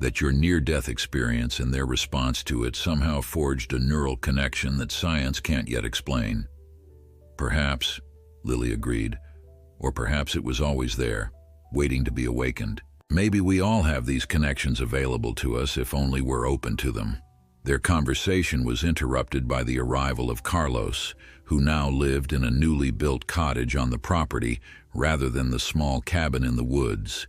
that your near-death experience and their response to it somehow forged a neural connection that science can't yet explain." "Perhaps," Lily agreed, "or perhaps it was always there, waiting to be awakened." Maybe we all have these connections available to us if only we're open to them. Their conversation was interrupted by the arrival of Carlos, who now lived in a newly built cottage on the property rather than the small cabin in the woods.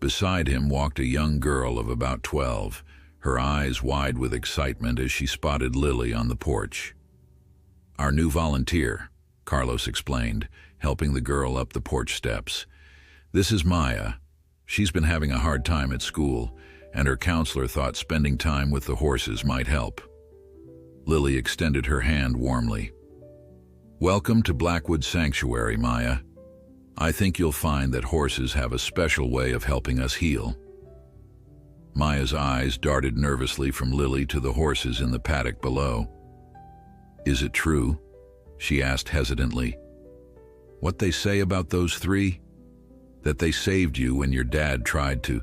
Beside him walked a young girl of about 12, her eyes wide with excitement as she spotted Lily on the porch. "Our new volunteer," Carlos explained, helping the girl up the porch steps. "This is Maya. She's been having a hard time at school, and her counselor thought spending time with the horses might help." Lily extended her hand warmly. "Welcome to Blackwood Sanctuary, Maya. I think you'll find that horses have a special way of helping us heal." Maya's eyes darted nervously from Lily to the horses in the paddock below. "Is it true?" she asked hesitantly. "What they say about those three? That they saved you when your dad tried to—"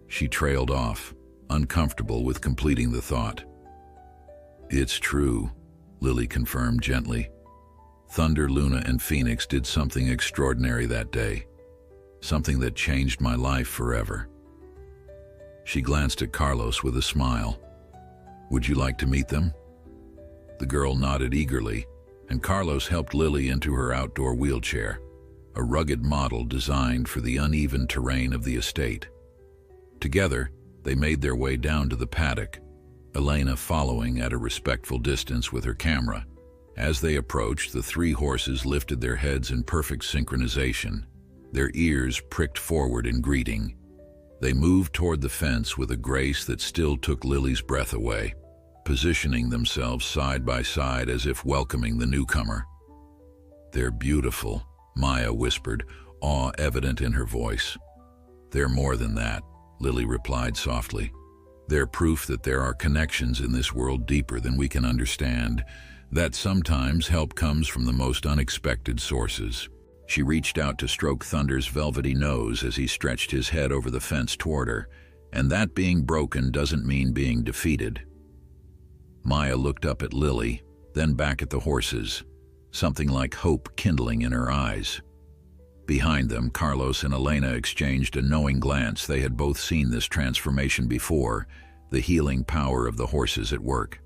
She trailed off, uncomfortable with completing the thought. "It's true," Lily confirmed gently. "Thunder, Luna, and Phoenix did something extraordinary that day. Something that changed my life forever." She glanced at Carlos with a smile. "Would you like to meet them?" The girl nodded eagerly, and Carlos helped Lily into her outdoor wheelchair, a rugged model designed for the uneven terrain of the estate. Together, they made their way down to the paddock, Elena following at a respectful distance with her camera. As they approached, the three horses lifted their heads in perfect synchronization, their ears pricked forward in greeting. They moved toward the fence with a grace that still took Lily's breath away, positioning themselves side by side as if welcoming the newcomer. "They're beautiful," Maya whispered, awe evident in her voice. "They're more than that," Lily replied softly. "They're proof that there are connections in this world deeper than we can understand, that sometimes help comes from the most unexpected sources." She reached out to stroke Thunder's velvety nose as he stretched his head over the fence toward her, and that being broken doesn't mean being defeated. Maya looked up at Lily, then back at the horses, something like hope kindling in her eyes. Behind them, Carlos and Elena exchanged a knowing glance. They had both seen this transformation before, the healing power of the horses at work.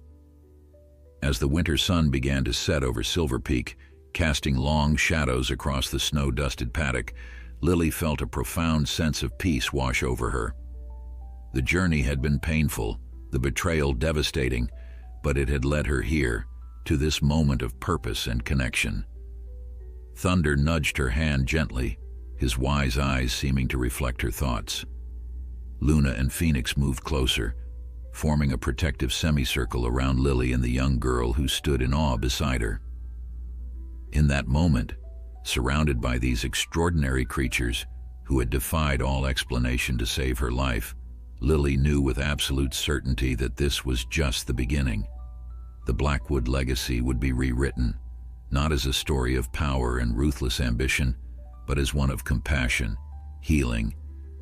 As the winter sun began to set over Silver Peak, casting long shadows across the snow-dusted paddock, Lily felt a profound sense of peace wash over her. The journey had been painful, the betrayal devastating, but it had led her here, to this moment of purpose and connection. Thunder nudged her hand gently, his wise eyes seeming to reflect her thoughts. Luna and Phoenix moved closer, forming a protective semicircle around Lily and the young girl who stood in awe beside her. In that moment, surrounded by these extraordinary creatures who had defied all explanation to save her life, Lily knew with absolute certainty that this was just the beginning. The Blackwood legacy would be rewritten, not as a story of power and ruthless ambition, but as one of compassion, healing,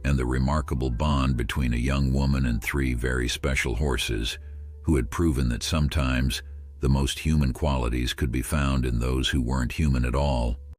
and the remarkable bond between a young woman and three very special horses who had proven that sometimes the most human qualities could be found in those who weren't human at all.